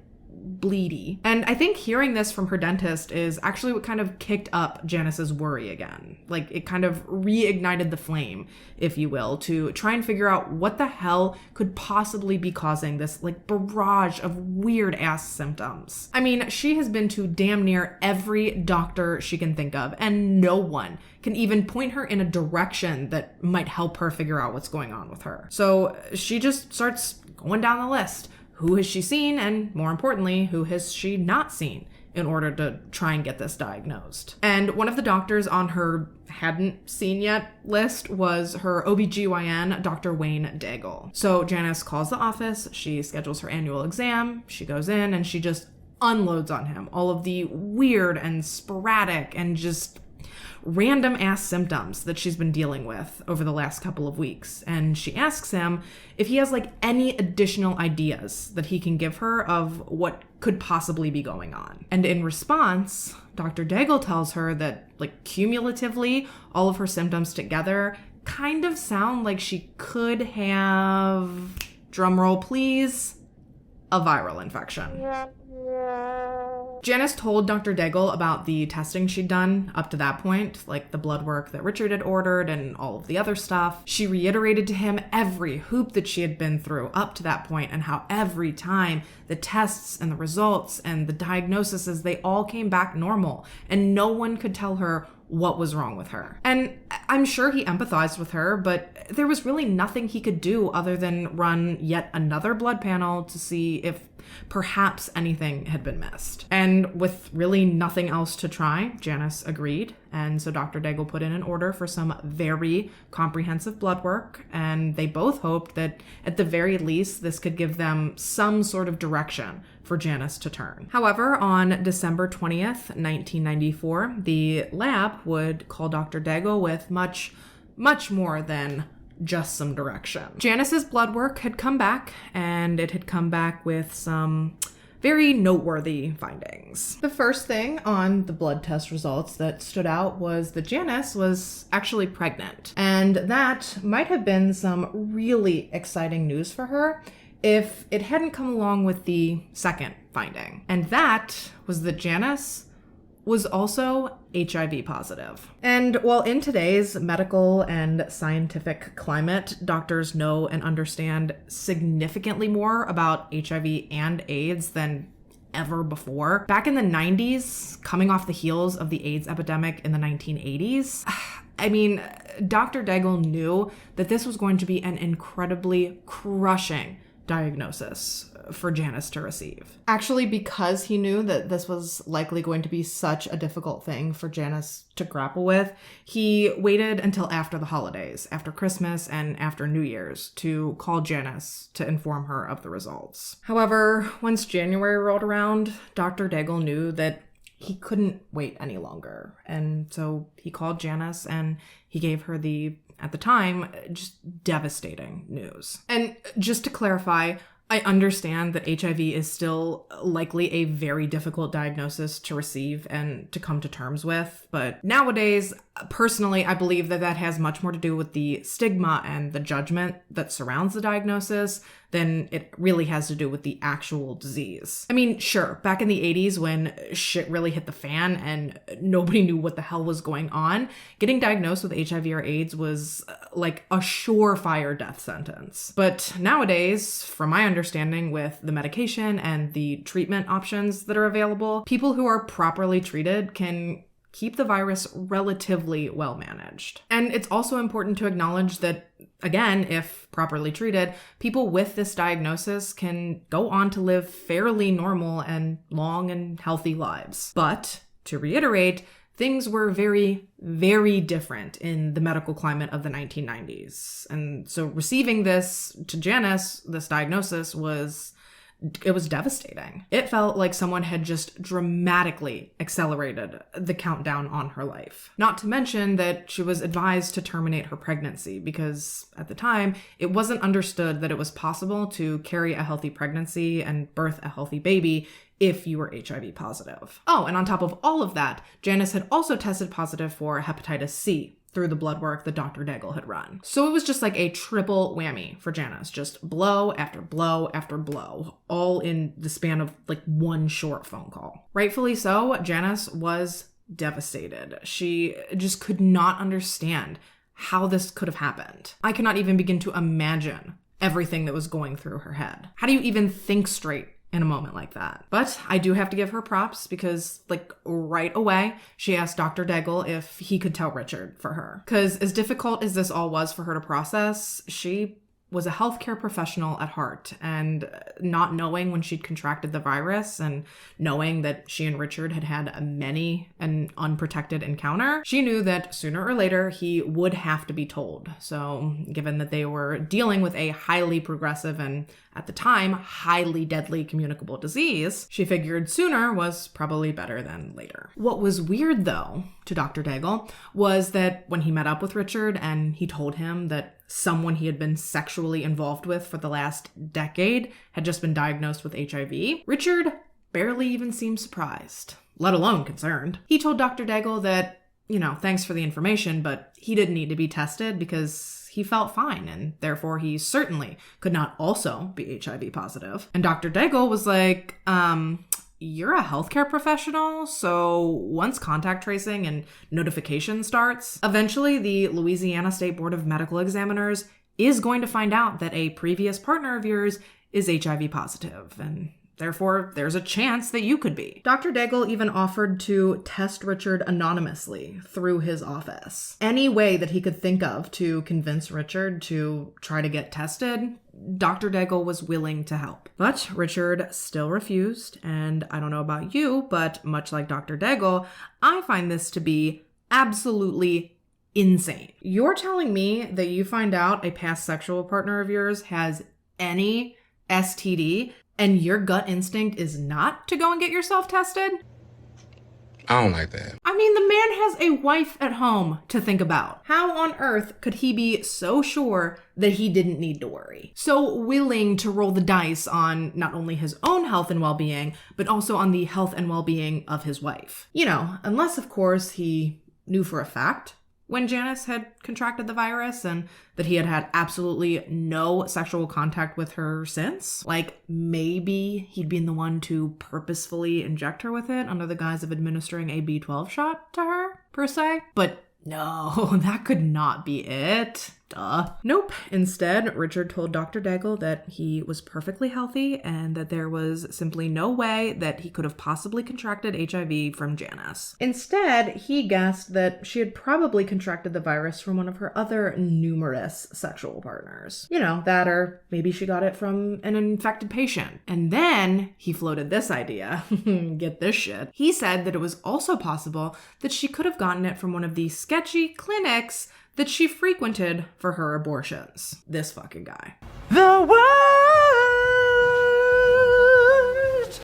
bleedy. And I think hearing this from her dentist is actually what kind of kicked up Janice's worry again. Like, it kind of reignited the flame, if you will, to try and figure out what the hell could possibly be causing this like barrage of weird ass symptoms. I mean, she has been to damn near every doctor she can think of, and no one can even point her in a direction that might help her figure out what's going on with her. So she just starts going down the list. Who has she seen? And more importantly, who has she not seen in order to try and get this diagnosed? And one of the doctors on her hadn't seen yet list was her OBGYN, Dr. Wayne Daigle. So Janice calls the office, she schedules her annual exam, she goes in and she just unloads on him all of the weird and sporadic and just random ass symptoms that she's been dealing with over the last couple of weeks. And she asks him if he has like any additional ideas that he can give her of what could possibly be going on. And in response, Dr. Daigle tells her that like cumulatively, all of her symptoms together kind of sound like she could have, drumroll please, a viral infection. Janice told Dr. Daigle about the testing she'd done up to that point, like the blood work that Richard had ordered and all of the other stuff. She reiterated to him every hoop that she had been through up to that point and how every time the tests and the results and the diagnoses, they all came back normal and no one could tell her what was wrong with her. And I'm sure he empathized with her, but there was really nothing he could do other than run yet another blood panel to see if perhaps anything had been missed. And with really nothing else to try, Janice agreed. And so Dr. Daigle put in an order for some very comprehensive blood work, and they both hoped that at the very least this could give them some sort of direction for Janice to turn. However, on December 20th, 1994, the lab would call Dr. Daigle with much more than just some direction. Janice's blood work had come back, and it had come back with some very noteworthy findings. The first thing on the blood test results that stood out was that Janice was actually pregnant. And that might have been some really exciting news for her if it hadn't come along with the second finding. And that was that Janice was also HIV positive. And while in today's medical and scientific climate, doctors know and understand significantly more about HIV and AIDS than ever before, back in the 90s, coming off the heels of the AIDS epidemic in the 1980s, I mean, Dr. Daigle knew that this was going to be an incredibly crushing diagnosis for Janice to receive. Actually, because he knew that this was likely going to be such a difficult thing for Janice to grapple with, he waited until after the holidays, after Christmas and after New Year's, to call Janice to inform her of the results. However, once January rolled around, Dr. Daigle knew that he couldn't wait any longer. And so he called Janice and he gave her the, at the time, just devastating news. And just to clarify, I understand that HIV is still likely a very difficult diagnosis to receive and to come to terms with, but nowadays, personally, I believe that that has much more to do with the stigma and the judgment that surrounds the diagnosis than it really has to do with the actual disease. I mean, sure, back in the 80s when shit really hit the fan and nobody knew what the hell was going on, getting diagnosed with HIV or AIDS was like a surefire death sentence. But nowadays, from my understanding, with the medication and the treatment options that are available, people who are properly treated can keep the virus relatively well managed. And it's also important to acknowledge that, again, if properly treated, people with this diagnosis can go on to live fairly normal and long and healthy lives. But to reiterate, things were very, very different in the medical climate of the 1990s. And so receiving this to Janice, this diagnosis, was devastating. It felt like someone had just dramatically accelerated the countdown on her life. Not to mention that she was advised to terminate her pregnancy because at the time, it wasn't understood that it was possible to carry a healthy pregnancy and birth a healthy baby if you were HIV positive. Oh, and on top of all of that, Janice had also tested positive for hepatitis C through the blood work that Dr. Daigle had run. So it was just like a triple whammy for Janice, just blow after blow after blow, all in the span of like one short phone call. Rightfully so, Janice was devastated. She just could not understand how this could have happened. I cannot even begin to imagine everything that was going through her head. How do you even think straight in a moment like that? But I do have to give her props because, like, right away, she asked Dr. Daigle if he could tell Richard for her. Because as difficult as this all was for her to process, she was a healthcare professional at heart, and not knowing when she'd contracted the virus and knowing that she and Richard had had an unprotected encounter, she knew that sooner or later he would have to be told. So given that they were dealing with a highly progressive and at the time highly deadly communicable disease, she figured sooner was probably better than later. What was weird though to Dr. Daigle was that when he met up with Richard and he told him that someone he had been sexually involved with for the last decade had just been diagnosed with HIV, Richard barely even seemed surprised, let alone concerned. He told Dr. Daigle that, thanks for the information, but he didn't need to be tested because he felt fine, and therefore he certainly could not also be HIV positive. And Dr. Daigle was like, you're a healthcare professional, so once contact tracing and notification starts, eventually the Louisiana State Board of Medical Examiners is going to find out that a previous partner of yours is HIV positive, and therefore there's a chance that you could be. Dr. Daigle even offered to test Richard anonymously through his office. Any way that he could think of to convince Richard to try to get tested, Dr. Daigle was willing to help. But Richard still refused, and I don't know about you, but much like Dr. Daigle, I find this to be absolutely insane. You're telling me that you find out a past sexual partner of yours has any STD and your gut instinct is not to go and get yourself tested? I don't like that. I mean, the man has a wife at home to think about. How on earth could he be so sure that he didn't need to worry? So willing to roll the dice on not only his own health and well-being, but also on the health and well-being of his wife. Unless, of course, he knew for a fact when Janice had contracted the virus and that he had had absolutely no sexual contact with her since. Like, maybe he'd been the one to purposefully inject her with it under the guise of administering a B12 shot to her, per se. But no, that could not be it. Duh. Nope. Instead, Richard told Dr. Daigle that he was perfectly healthy and that there was simply no way that he could have possibly contracted HIV from Janice. Instead, he guessed that she had probably contracted the virus from one of her other numerous sexual partners. That or maybe she got it from an infected patient. And then he floated this idea. Get this shit. He said that it was also possible that she could have gotten it from one of the sketchy clinics that she frequented for her abortions. This fucking guy. The world!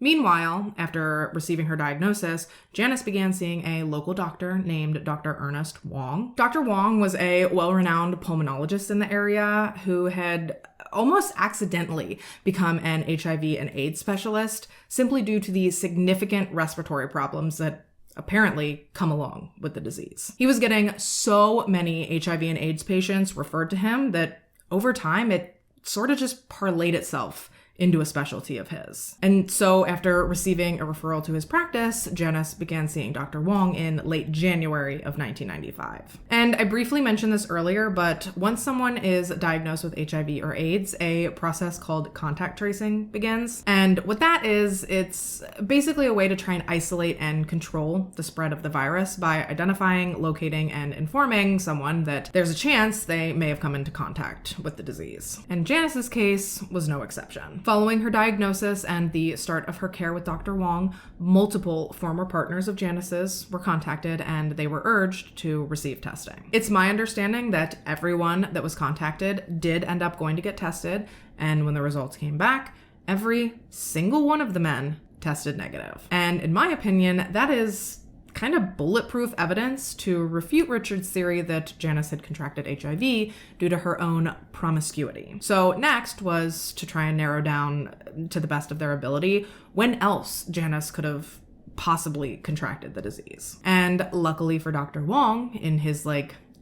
Meanwhile, after receiving her diagnosis, Janice began seeing a local doctor named Dr. Ernest Wong. Dr. Wong was a well-renowned pulmonologist in the area who had almost accidentally become an HIV and AIDS specialist simply due to the significant respiratory problems that apparently come along with the disease. He was getting so many HIV and AIDS patients referred to him that over time it sort of just parlayed itself into a specialty of his. And so after receiving a referral to his practice, Janice began seeing Dr. Wong in late January of 1995. And I briefly mentioned this earlier, but once someone is diagnosed with HIV or AIDS, a process called contact tracing begins. And what that is, it's basically a way to try and isolate and control the spread of the virus by identifying, locating, and informing someone that there's a chance they may have come into contact with the disease. And Janice's case was no exception. Following her diagnosis and the start of her care with Dr. Wong, multiple former partners of Janice's were contacted and they were urged to receive testing. It's my understanding that everyone that was contacted did end up going to get tested, and when the results came back, every single one of the men tested negative. And in my opinion, that is kind of bulletproof evidence to refute Richard's theory that Janice had contracted HIV due to her own promiscuity. So next was to try and narrow down, to the best of their ability, when else Janice could have possibly contracted the disease. And luckily for Dr. Wong, in his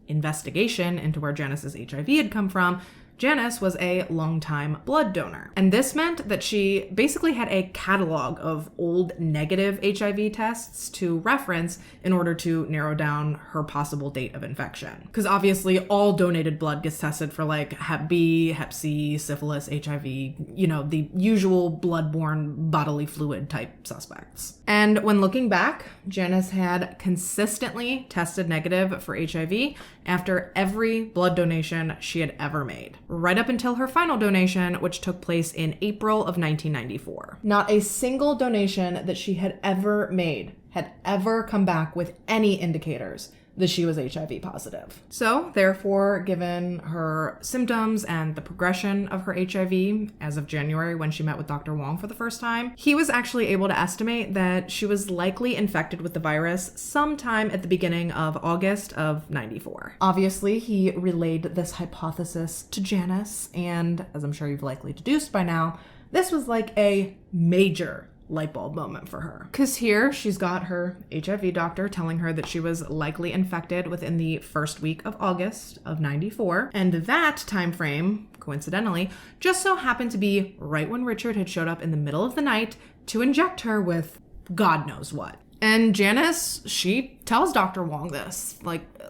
investigation into where Janice's HIV had come from, Janice was a longtime blood donor. And this meant that she basically had a catalog of old negative HIV tests to reference in order to narrow down her possible date of infection. Because obviously all donated blood gets tested for Hep B, Hep C, syphilis, HIV, the usual bloodborne bodily fluid type suspects. And when looking back, Janice had consistently tested negative for HIV after every blood donation she had ever made, right up until her final donation, which took place in April of 1994. Not a single donation that she had ever made had ever come back with any indicators that she was HIV positive. So, therefore, given her symptoms and the progression of her HIV as of January when she met with Dr. Wong for the first time, he was actually able to estimate that she was likely infected with the virus sometime at the beginning of August of 94. Obviously, he relayed this hypothesis to Janice, and as I'm sure you've likely deduced by now, this was like a major light bulb moment for her. Because here she's got her HIV doctor telling her that she was likely infected within the first week of August of 94. And that time frame, coincidentally, just so happened to be right when Richard had showed up in the middle of the night to inject her with God knows what. And Janice, she tells Dr. Wong this.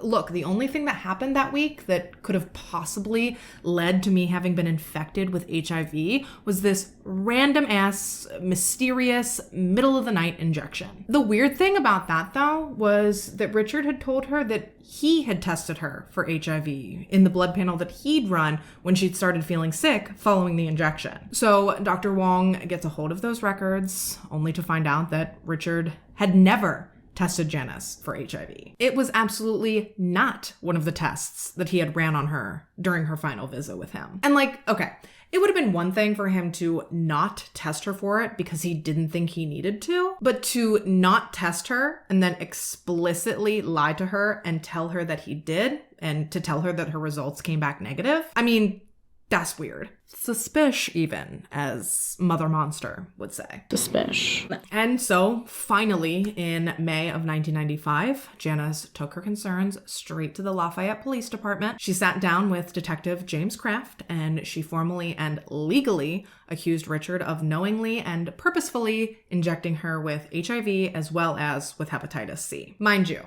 Look, the only thing that happened that week that could have possibly led to me having been infected with HIV was this random ass, mysterious, middle of the night injection. The weird thing about that, though, was that Richard had told her that he had tested her for HIV in the blood panel that he'd run when she'd started feeling sick following the injection. So Dr. Wong gets a hold of those records, only to find out that Richard had never tested Janice for HIV. It was absolutely not one of the tests that he had ran on her during her final visit with him. And okay, it would have been one thing for him to not test her for it because he didn't think he needed to, but to not test her and then explicitly lie to her and tell her that he did, and to tell her that her results came back negative, I mean, that's weird. Suspish, even, as Mother Monster would say. Suspish. And so, finally, in May of 1995, Janice took her concerns straight to the Lafayette Police Department. She sat down with Detective James Kraft, and she formally and legally accused Richard of knowingly and purposefully injecting her with HIV as well as with hepatitis C. Mind you,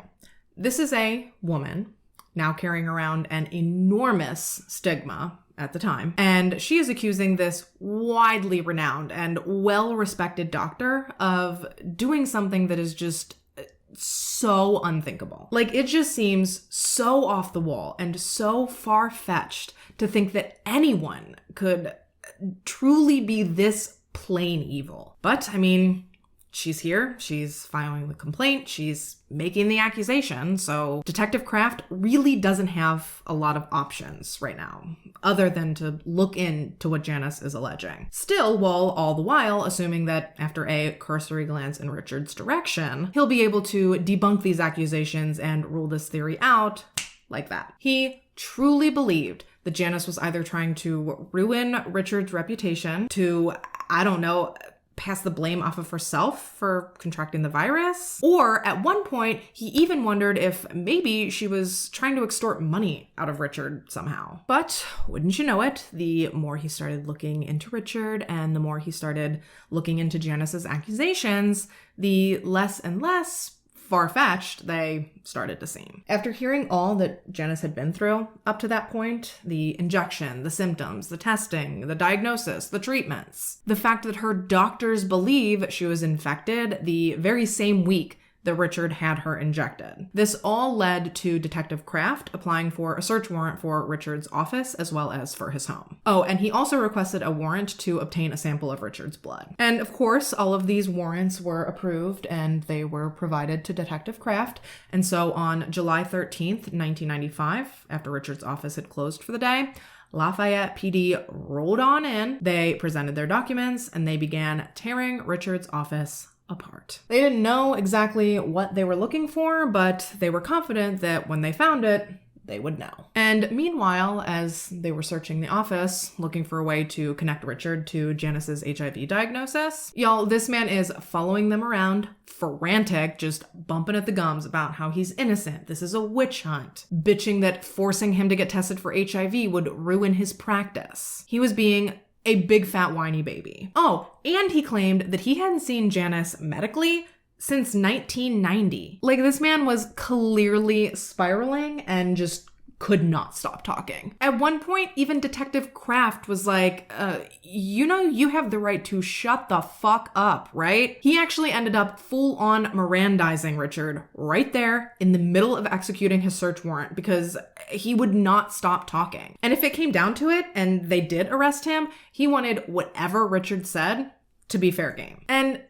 this is a woman now carrying around an enormous stigma at the time. And she is accusing this widely renowned and well-respected doctor of doing something that is just so unthinkable. It just seems so off the wall and so far-fetched to think that anyone could truly be this plain evil. But, I mean, she's here, she's filing the complaint, she's making the accusation, so Detective Kraft really doesn't have a lot of options right now, other than to look into what Janice is alleging. Still, while all the while assuming that after a cursory glance in Richard's direction, he'll be able to debunk these accusations and rule this theory out like that. He truly believed that Janice was either trying to ruin Richard's reputation, to, I don't know, pass the blame off of herself for contracting the virus. Or at one point, he even wondered if maybe she was trying to extort money out of Richard somehow. But wouldn't you know it, the more he started looking into Richard and the more he started looking into Janice's accusations, the less and less far-fetched they started to seem. After hearing all that Janice had been through up to that point, the injection, the symptoms, the testing, the diagnosis, the treatments, the fact that her doctors believe she was infected the very same week that Richard had her injected. This all led to Detective Kraft applying for a search warrant for Richard's office as well as for his home. Oh, and he also requested a warrant to obtain a sample of Richard's blood. And of course, all of these warrants were approved and they were provided to Detective Kraft. And so on July 13th, 1995, after Richard's office had closed for the day, Lafayette PD rolled on in, they presented their documents, and they began tearing Richard's office apart. They didn't know exactly what they were looking for, but they were confident that when they found it, they would know. And meanwhile, as they were searching the office, looking for a way to connect Richard to Janice's HIV diagnosis, y'all, this man is following them around, frantic, just bumping at the gums about how he's innocent. This is a witch hunt. Bitching that forcing him to get tested for HIV would ruin his practice. He was being a big fat whiny baby. Oh, and he claimed that he hadn't seen Janice medically since 1990. Like, this man was clearly spiraling and just could not stop talking. At one point, even Detective Kraft was like, you know you have the right to shut the fuck up, right? He actually ended up full-on Mirandizing Richard right there in the middle of executing his search warrant because he would not stop talking. And if it came down to it and they did arrest him, he wanted whatever Richard said to be fair game. And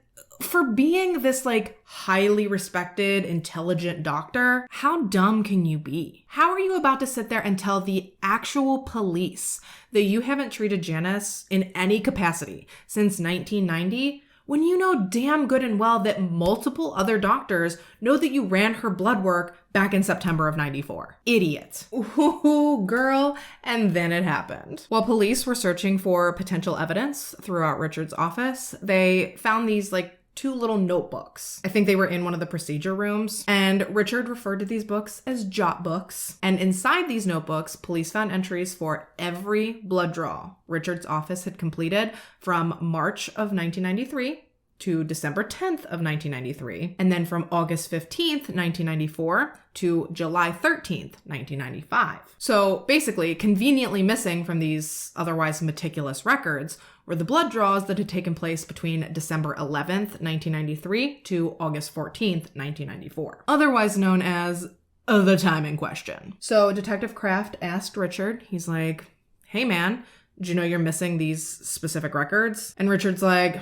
for being this like highly respected, intelligent doctor, how dumb can you be? How are you about to sit there and tell the actual police that you haven't treated Janice in any capacity since 1990 when you know damn good and well that multiple other doctors know that you ran her blood work back in September of 94? Idiot. Ooh, girl. And then it happened. While police were searching for potential evidence throughout Richard's office, they found these like 2 little notebooks. I think they were in one of the procedure rooms, and Richard referred to these books as jot books. And inside these notebooks, police found entries for every blood draw Richard's office had completed from March of 1993 to December 10th of 1993, and then from August 15th, 1994 to July 13th, 1995. So basically, conveniently missing from these otherwise meticulous records were the blood draws that had taken place between December 11th, 1993 to August 14th, 1994, otherwise known as the time in question. So Detective Kraft asked Richard, he's like, hey man, did you know you're missing these specific records? And Richard's like,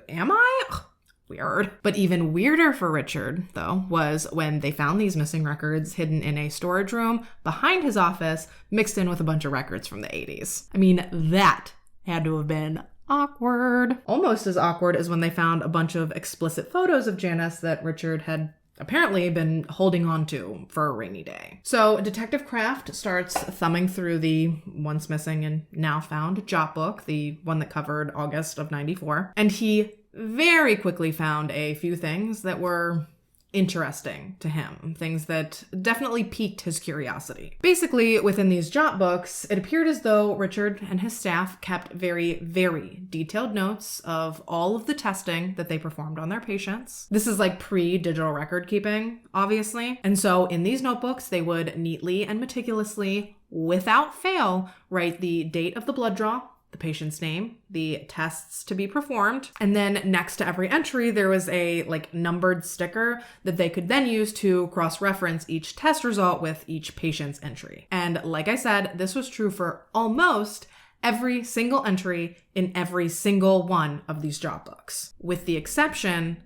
am I? Ugh, weird. But even weirder for Richard, though, was when they found these missing records hidden in a storage room behind his office, mixed in with a bunch of records from the 80s. I mean, that had to have been awkward. Almost as awkward as when they found a bunch of explicit photos of Janice that Richard had apparently been holding on to for a rainy day. So Detective Kraft starts thumbing through the once missing and now found jot book, the one that covered August of 94, and he very quickly found a few things that were interesting to him, things that definitely piqued his curiosity. Basically, within these jot books, it appeared as though Richard and his staff kept very, very detailed notes of all of the testing that they performed on their patients. This is like pre-digital record keeping, obviously. And so in these notebooks, they would neatly and meticulously, without fail, write the date of the blood draw, the patient's name, the tests to be performed, and then next to every entry there was a like numbered sticker that they could then use to cross-reference each test result with each patient's entry. And like I said, this was true for almost every single entry in every single one of these jot books, with the exception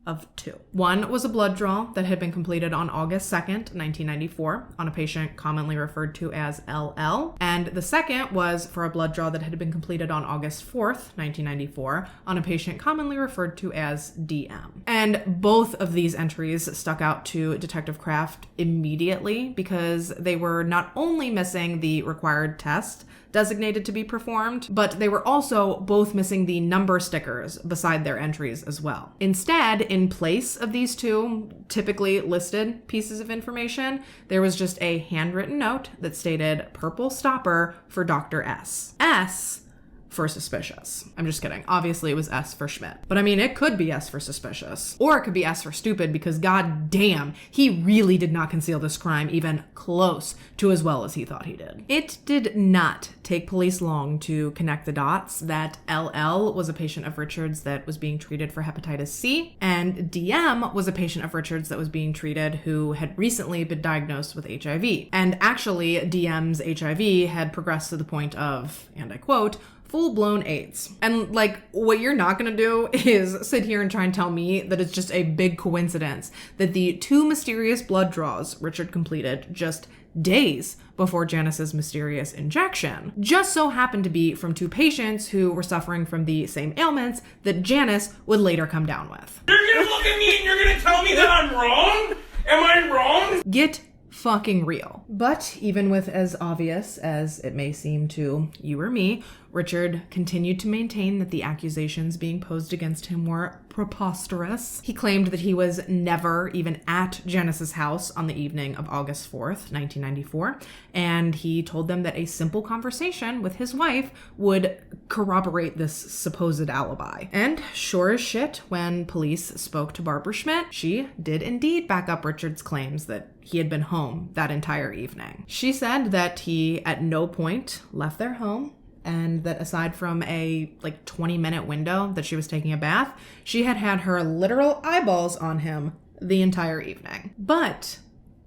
of 2. One was a blood draw that had been completed on August 2nd, 1994, on a patient commonly referred to as LL. And the second was for a blood draw that had been completed on August 4th, 1994, on a patient commonly referred to as DM. And both of these entries stuck out to Detective Kraft immediately because they were not only missing the required test designated to be performed, but they were also both missing the number stickers beside their entries as well. Instead, in place of these two typically listed pieces of information, there was just a handwritten note that stated purple stopper for Dr. S. S for suspicious. I'm just kidding. Obviously, it was S for Schmidt. But I mean, it could be S for suspicious. Or it could be S for stupid because god damn, he really did not conceal this crime even close to as well as he thought he did. It did not take police long to connect the dots that LL was a patient of Richard's that was being treated for hepatitis C, and DM was a patient of Richard's that was being treated who had recently been diagnosed with HIV. And actually, DM's HIV had progressed to the point of, and I quote, full-blown AIDS. And like, what you're not gonna do is sit here and try and tell me that it's just a big coincidence that the two mysterious blood draws Richard completed just days before Janice's mysterious injection just so happened to be from two patients who were suffering from the same ailments that Janice would later come down with. You're gonna look at me and you're gonna tell me that I'm wrong? Am I wrong? Get fucking real. But even with as obvious as it may seem to you or me, Richard continued to maintain that the accusations being posed against him were preposterous. He claimed that he was never even at Janice's house on the evening of August 4th, 1994, and he told them that a simple conversation with his wife would corroborate this supposed alibi. And sure as shit, when police spoke to Barbara Schmidt, she did indeed back up Richard's claims that he had been home that entire evening. She said that he at no point left their home, and that aside from a 20-minute window that she was taking a bath, she had had her literal eyeballs on him the entire evening. But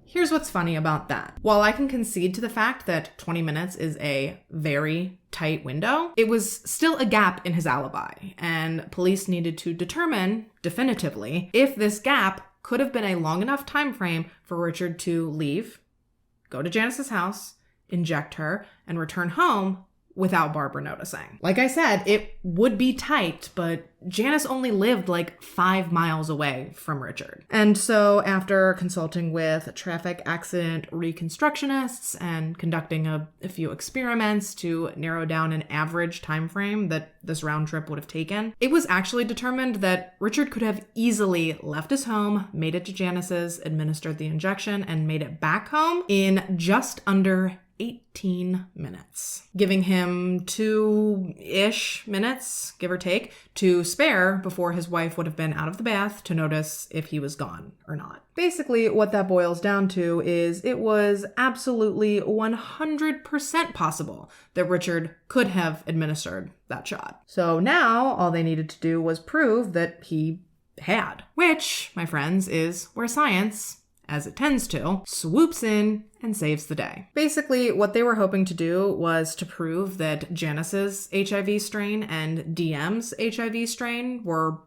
here's what's funny about that. While I can concede to the fact that 20 minutes is a very tight window, it was still a gap in his alibi, and police needed to determine definitively if this gap could have been a long enough time frame for Richard to leave, go to Janice's house, inject her, and return home without Barbara noticing. Like I said, it would be tight, but Janice only lived 5 miles away from Richard. And so after consulting with traffic accident reconstructionists and conducting a few experiments to narrow down an average time frame that this round trip would have taken, it was actually determined that Richard could have easily left his home, made it to Janice's, administered the injection, and made it back home in just under 18 minutes, giving him 2-ish minutes, give or take, to spare before his wife would have been out of the bath to notice if he was gone or not. Basically, what that boils down to is it was absolutely 100% possible that Richard could have administered that shot. So now all they needed to do was prove that he had, which, my friends, is where science, as it tends to, swoops in and saves the day. Basically, what they were hoping to do was to prove that Janice's HIV strain and DM's HIV strain were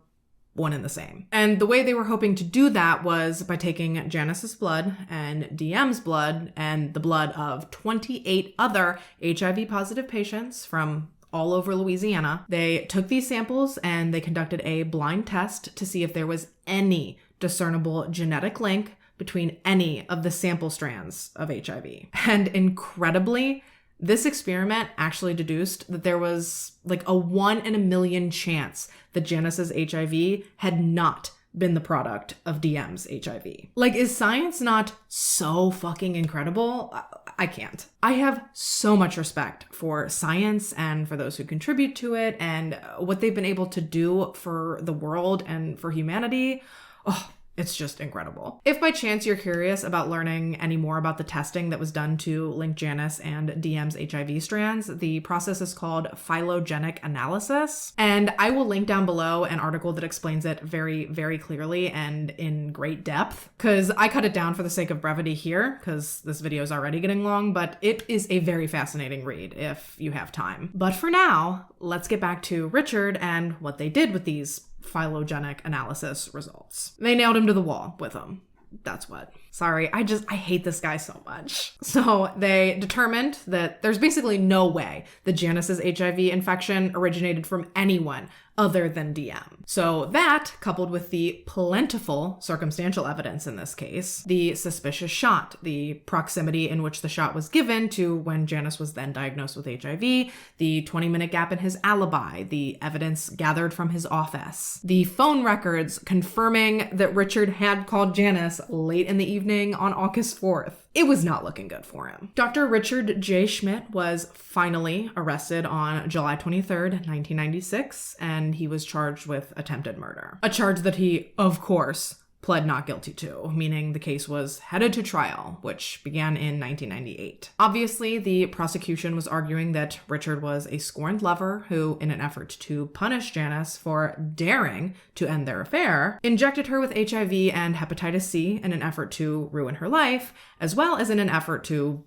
one and the same. And the way they were hoping to do that was by taking Janice's blood and DM's blood and the blood of 28 other HIV-positive patients from all over Louisiana. They took these samples and they conducted a blind test to see if there was any discernible genetic link between any of the sample strands of HIV. And incredibly, this experiment actually deduced that there was a 1 in a million chance that Janice's HIV had not been the product of DM's HIV. Is science not so fucking incredible? I can't. I have so much respect for science and for those who contribute to it and what they've been able to do for the world and for humanity. Oh, it's just incredible. If by chance you're curious about learning any more about the testing that was done to link Janice and DM's HIV strands, the process is called Phylogenic Analysis. And I will link down below an article that explains it very, very clearly and in great depth, because I cut it down for the sake of brevity here, because this video is already getting long, but it is a very fascinating read if you have time. But for now, let's get back to Richard and what they did with these phylogenic analysis results. They nailed him to the wall with them. That's what. Sorry, I hate this guy so much. So they determined that there's basically no way that Janice's HIV infection originated from anyone other than DM. So that, coupled with the plentiful circumstantial evidence in this case, the suspicious shot, the proximity in which the shot was given to when Janice was then diagnosed with HIV, the 20-minute gap in his alibi, the evidence gathered from his office, the phone records confirming that Richard had called Janice late in the evening on August 4th. It was not looking good for him. Dr. Richard J. Schmidt was finally arrested on July 23rd, 1996, and he was charged with attempted murder. A charge that he, of course, pled not guilty to, meaning the case was headed to trial, which began in 1998. Obviously, the prosecution was arguing that Richard was a scorned lover who, in an effort to punish Janice for daring to end their affair, injected her with HIV and hepatitis C in an effort to ruin her life, as well as in an effort to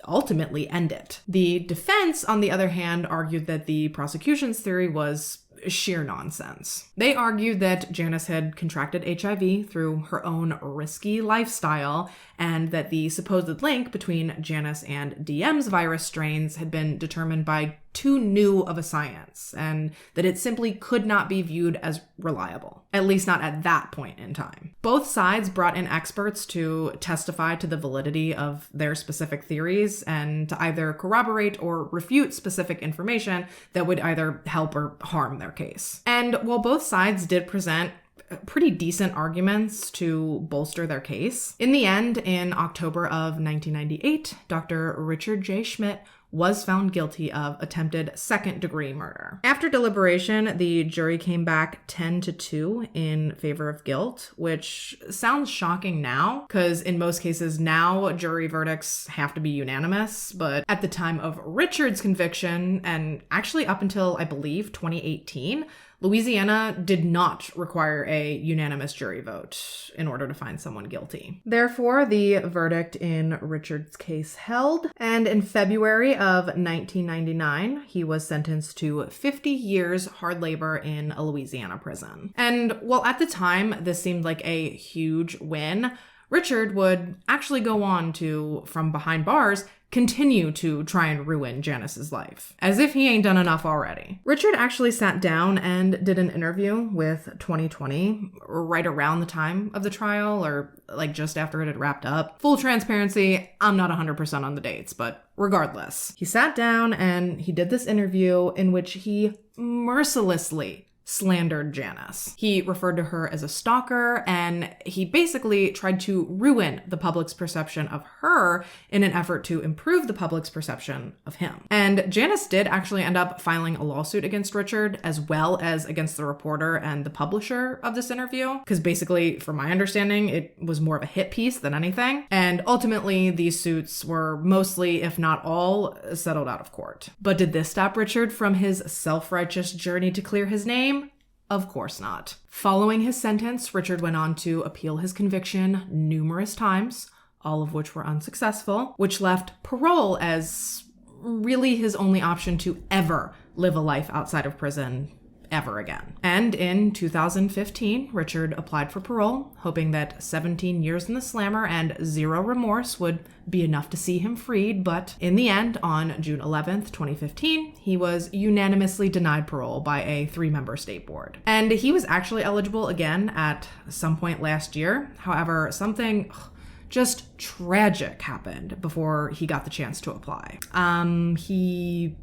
ultimately end it. The defense, on the other hand, argued that the prosecution's theory was sheer nonsense. They argued that Janice had contracted HIV through her own risky lifestyle, and that the supposed link between Janice and DM's virus strains had been determined by too new of a science, and that it simply could not be viewed as reliable, at least not at that point in time. Both sides brought in experts to testify to the validity of their specific theories and to either corroborate or refute specific information that would either help or harm their case. And while both sides did present pretty decent arguments to bolster their case, in the end, in October of 1998, Dr. Richard J. Schmidt was found guilty of attempted second-degree murder. After deliberation, the jury came back 10-2 in favor of guilt, which sounds shocking now, because in most cases now jury verdicts have to be unanimous, but at the time of Richard's conviction, and actually up until, I believe, 2018, Louisiana did not require a unanimous jury vote in order to find someone guilty. Therefore, the verdict in Richard's case held, and in February of 1999, he was sentenced to 50 years hard labor in a Louisiana prison. And while at the time this seemed like a huge win, Richard would actually go on to, from behind bars, continue to try and ruin Janice's life, as if he ain't done enough already. Richard actually sat down and did an interview with 2020 right around the time of the trial, or like just after it had wrapped up. Full transparency, I'm not 100% on the dates, but regardless. He sat down and he did this interview in which he mercilessly slandered Janice. He referred to her as a stalker, and he basically tried to ruin the public's perception of her in an effort to improve the public's perception of him. And Janice did actually end up filing a lawsuit against Richard, as well as against the reporter and the publisher of this interview, because basically, from my understanding, it was more of a hit piece than anything. And ultimately, these suits were mostly, if not all, settled out of court. But did this stop Richard from his self-righteous journey to clear his name? Of course not. Following his sentence, Richard went on to appeal his conviction numerous times, all of which were unsuccessful, which left parole as really his only option to ever live a life outside of prison ever again. And in 2015, Richard applied for parole, hoping that 17 years in the slammer and zero remorse would be enough to see him freed, but in the end, on June 11th, 2015, he was unanimously denied parole by a 3-member state board. And he was actually eligible again at some point last year. However, something just tragic happened before he got the chance to apply. He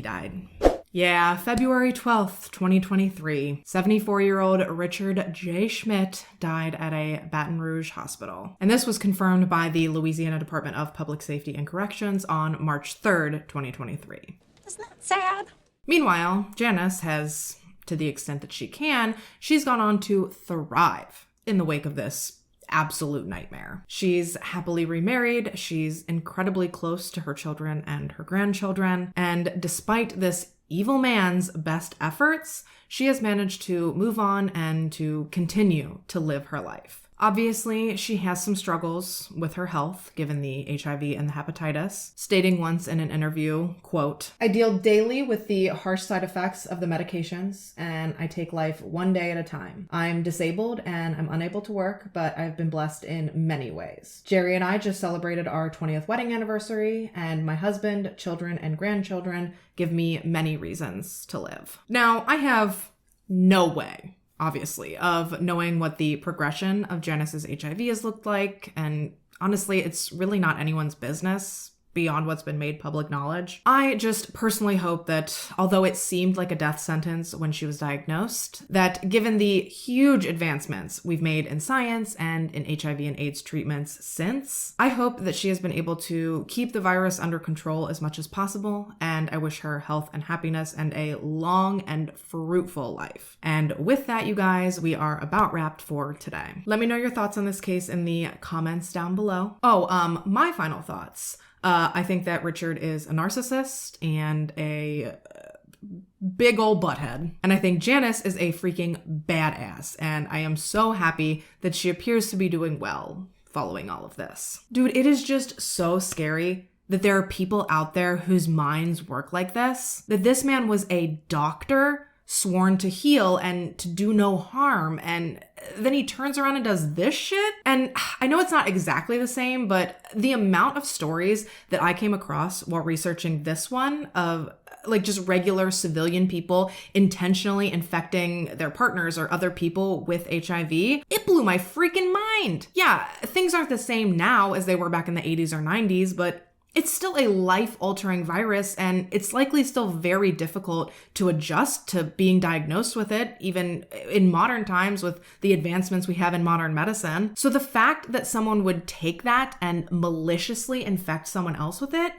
died. Yeah, February 12th, 2023, 74-year-old Richard J. Schmidt died at a Baton Rouge hospital. And this was confirmed by the Louisiana Department of Public Safety and Corrections on March 3rd, 2023. Isn't that sad? Meanwhile, Janice has, to the extent that she can, she's gone on to thrive in the wake of this absolute nightmare. She's happily remarried, she's incredibly close to her children and her grandchildren, and despite this evil man's best efforts, she has managed to move on and to continue to live her life. Obviously, she has some struggles with her health, given the HIV and the hepatitis, stating once in an interview, quote, "I deal daily with the harsh side effects of the medications, and I take life one day at a time. I'm disabled and I'm unable to work, but I've been blessed in many ways. Jerry and I just celebrated our 20th wedding anniversary, and my husband, children, and grandchildren give me many reasons to live." Now, I have no way, obviously, of knowing what the progression of Janice's HIV has looked like, and honestly, it's really not anyone's business beyond what's been made public knowledge. I just personally hope that, although it seemed like a death sentence when she was diagnosed, that given the huge advancements we've made in science and in HIV and AIDS treatments since, I hope that she has been able to keep the virus under control as much as possible, and I wish her health and happiness and a long and fruitful life. And with that, you guys, we are about wrapped for today. Let me know your thoughts on this case in the comments down below. My final thoughts. I think that Richard is a narcissist and a big old butthead. And I think Janice is a freaking badass. And I am so happy that she appears to be doing well following all of this. Dude, it is just so scary that there are people out there whose minds work like this. That this man was a doctor sworn to heal and to do no harm, and then he turns around and does this shit? And I know it's not exactly the same, but the amount of stories that I came across while researching this one of like just regular civilian people intentionally infecting their partners or other people with HIV, it blew my freaking mind. Yeah, things aren't the same now as they were back in the 80s or 90s, but it's still a life-altering virus, and it's likely still very difficult to adjust to being diagnosed with it, even in modern times with the advancements we have in modern medicine. So the fact that someone would take that and maliciously infect someone else with it,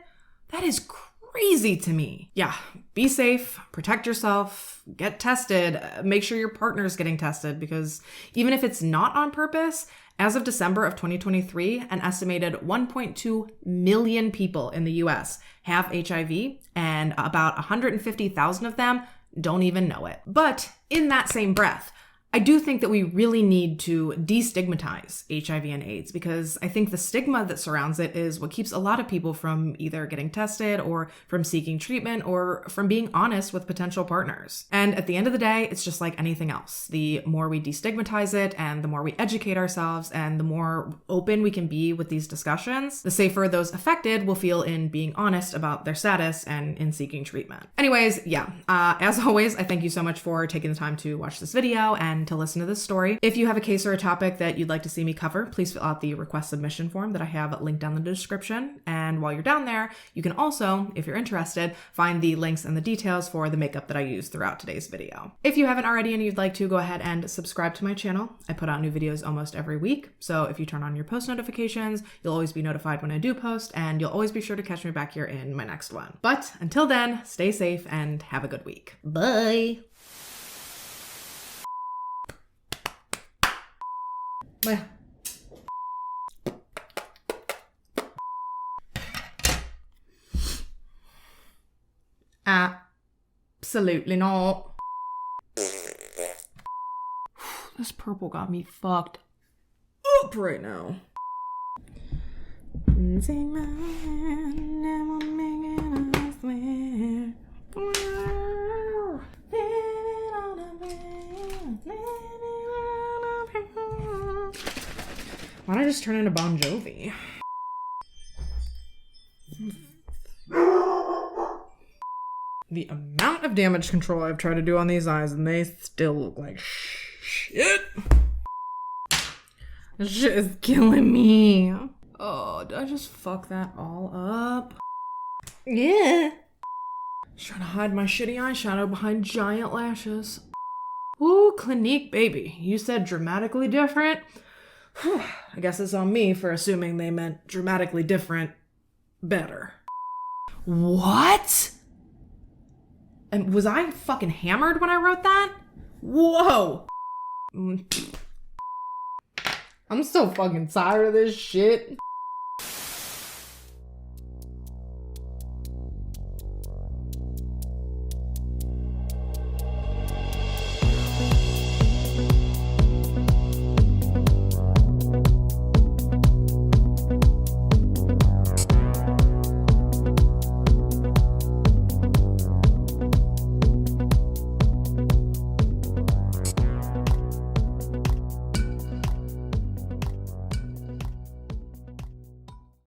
that is crazy to me. Yeah, be safe, protect yourself, get tested, make sure your partner's getting tested, because even if it's not on purpose, as of December of 2023, an estimated 1.2 million people in the US have HIV, and about 150,000 of them don't even know it. But in that same breath, I do think that we really need to destigmatize HIV and AIDS, because I think the stigma that surrounds it is what keeps a lot of people from either getting tested or from seeking treatment or from being honest with potential partners. And at the end of the day, it's just like anything else. The more we destigmatize it and the more we educate ourselves and the more open we can be with these discussions, the safer those affected will feel in being honest about their status and in seeking treatment. Anyways, yeah, as always, I thank you so much for taking the time to watch this video and to listen to this story. If you have a case or a topic that you'd like to see me cover, please fill out the request submission form that I have linked down in the description. And while you're down there, you can also, if you're interested, find the links and the details for the makeup that I used throughout today's video. If you haven't already and you'd like to, go ahead and subscribe to my channel. I put out new videos almost every week, so if you turn on your post notifications, you'll always be notified when I do post, and you'll always be sure to catch me back here in my next one. But until then, stay safe and have a good week. Bye! Bye. Absolutely not. This purple got me fucked up right now. Why don't I just turn into Bon Jovi? The amount of damage control I've tried to do on these eyes, and they still look like shit. This shit is killing me. Oh, did I just fuck that all up? Yeah. Just trying to hide my shitty eyeshadow behind giant lashes. Ooh, Clinique, baby. You said dramatically different? Whew, I guess it's on me for assuming they meant dramatically different better. What? And was I fucking hammered when I wrote that? Whoa! I'm so fucking tired of this shit.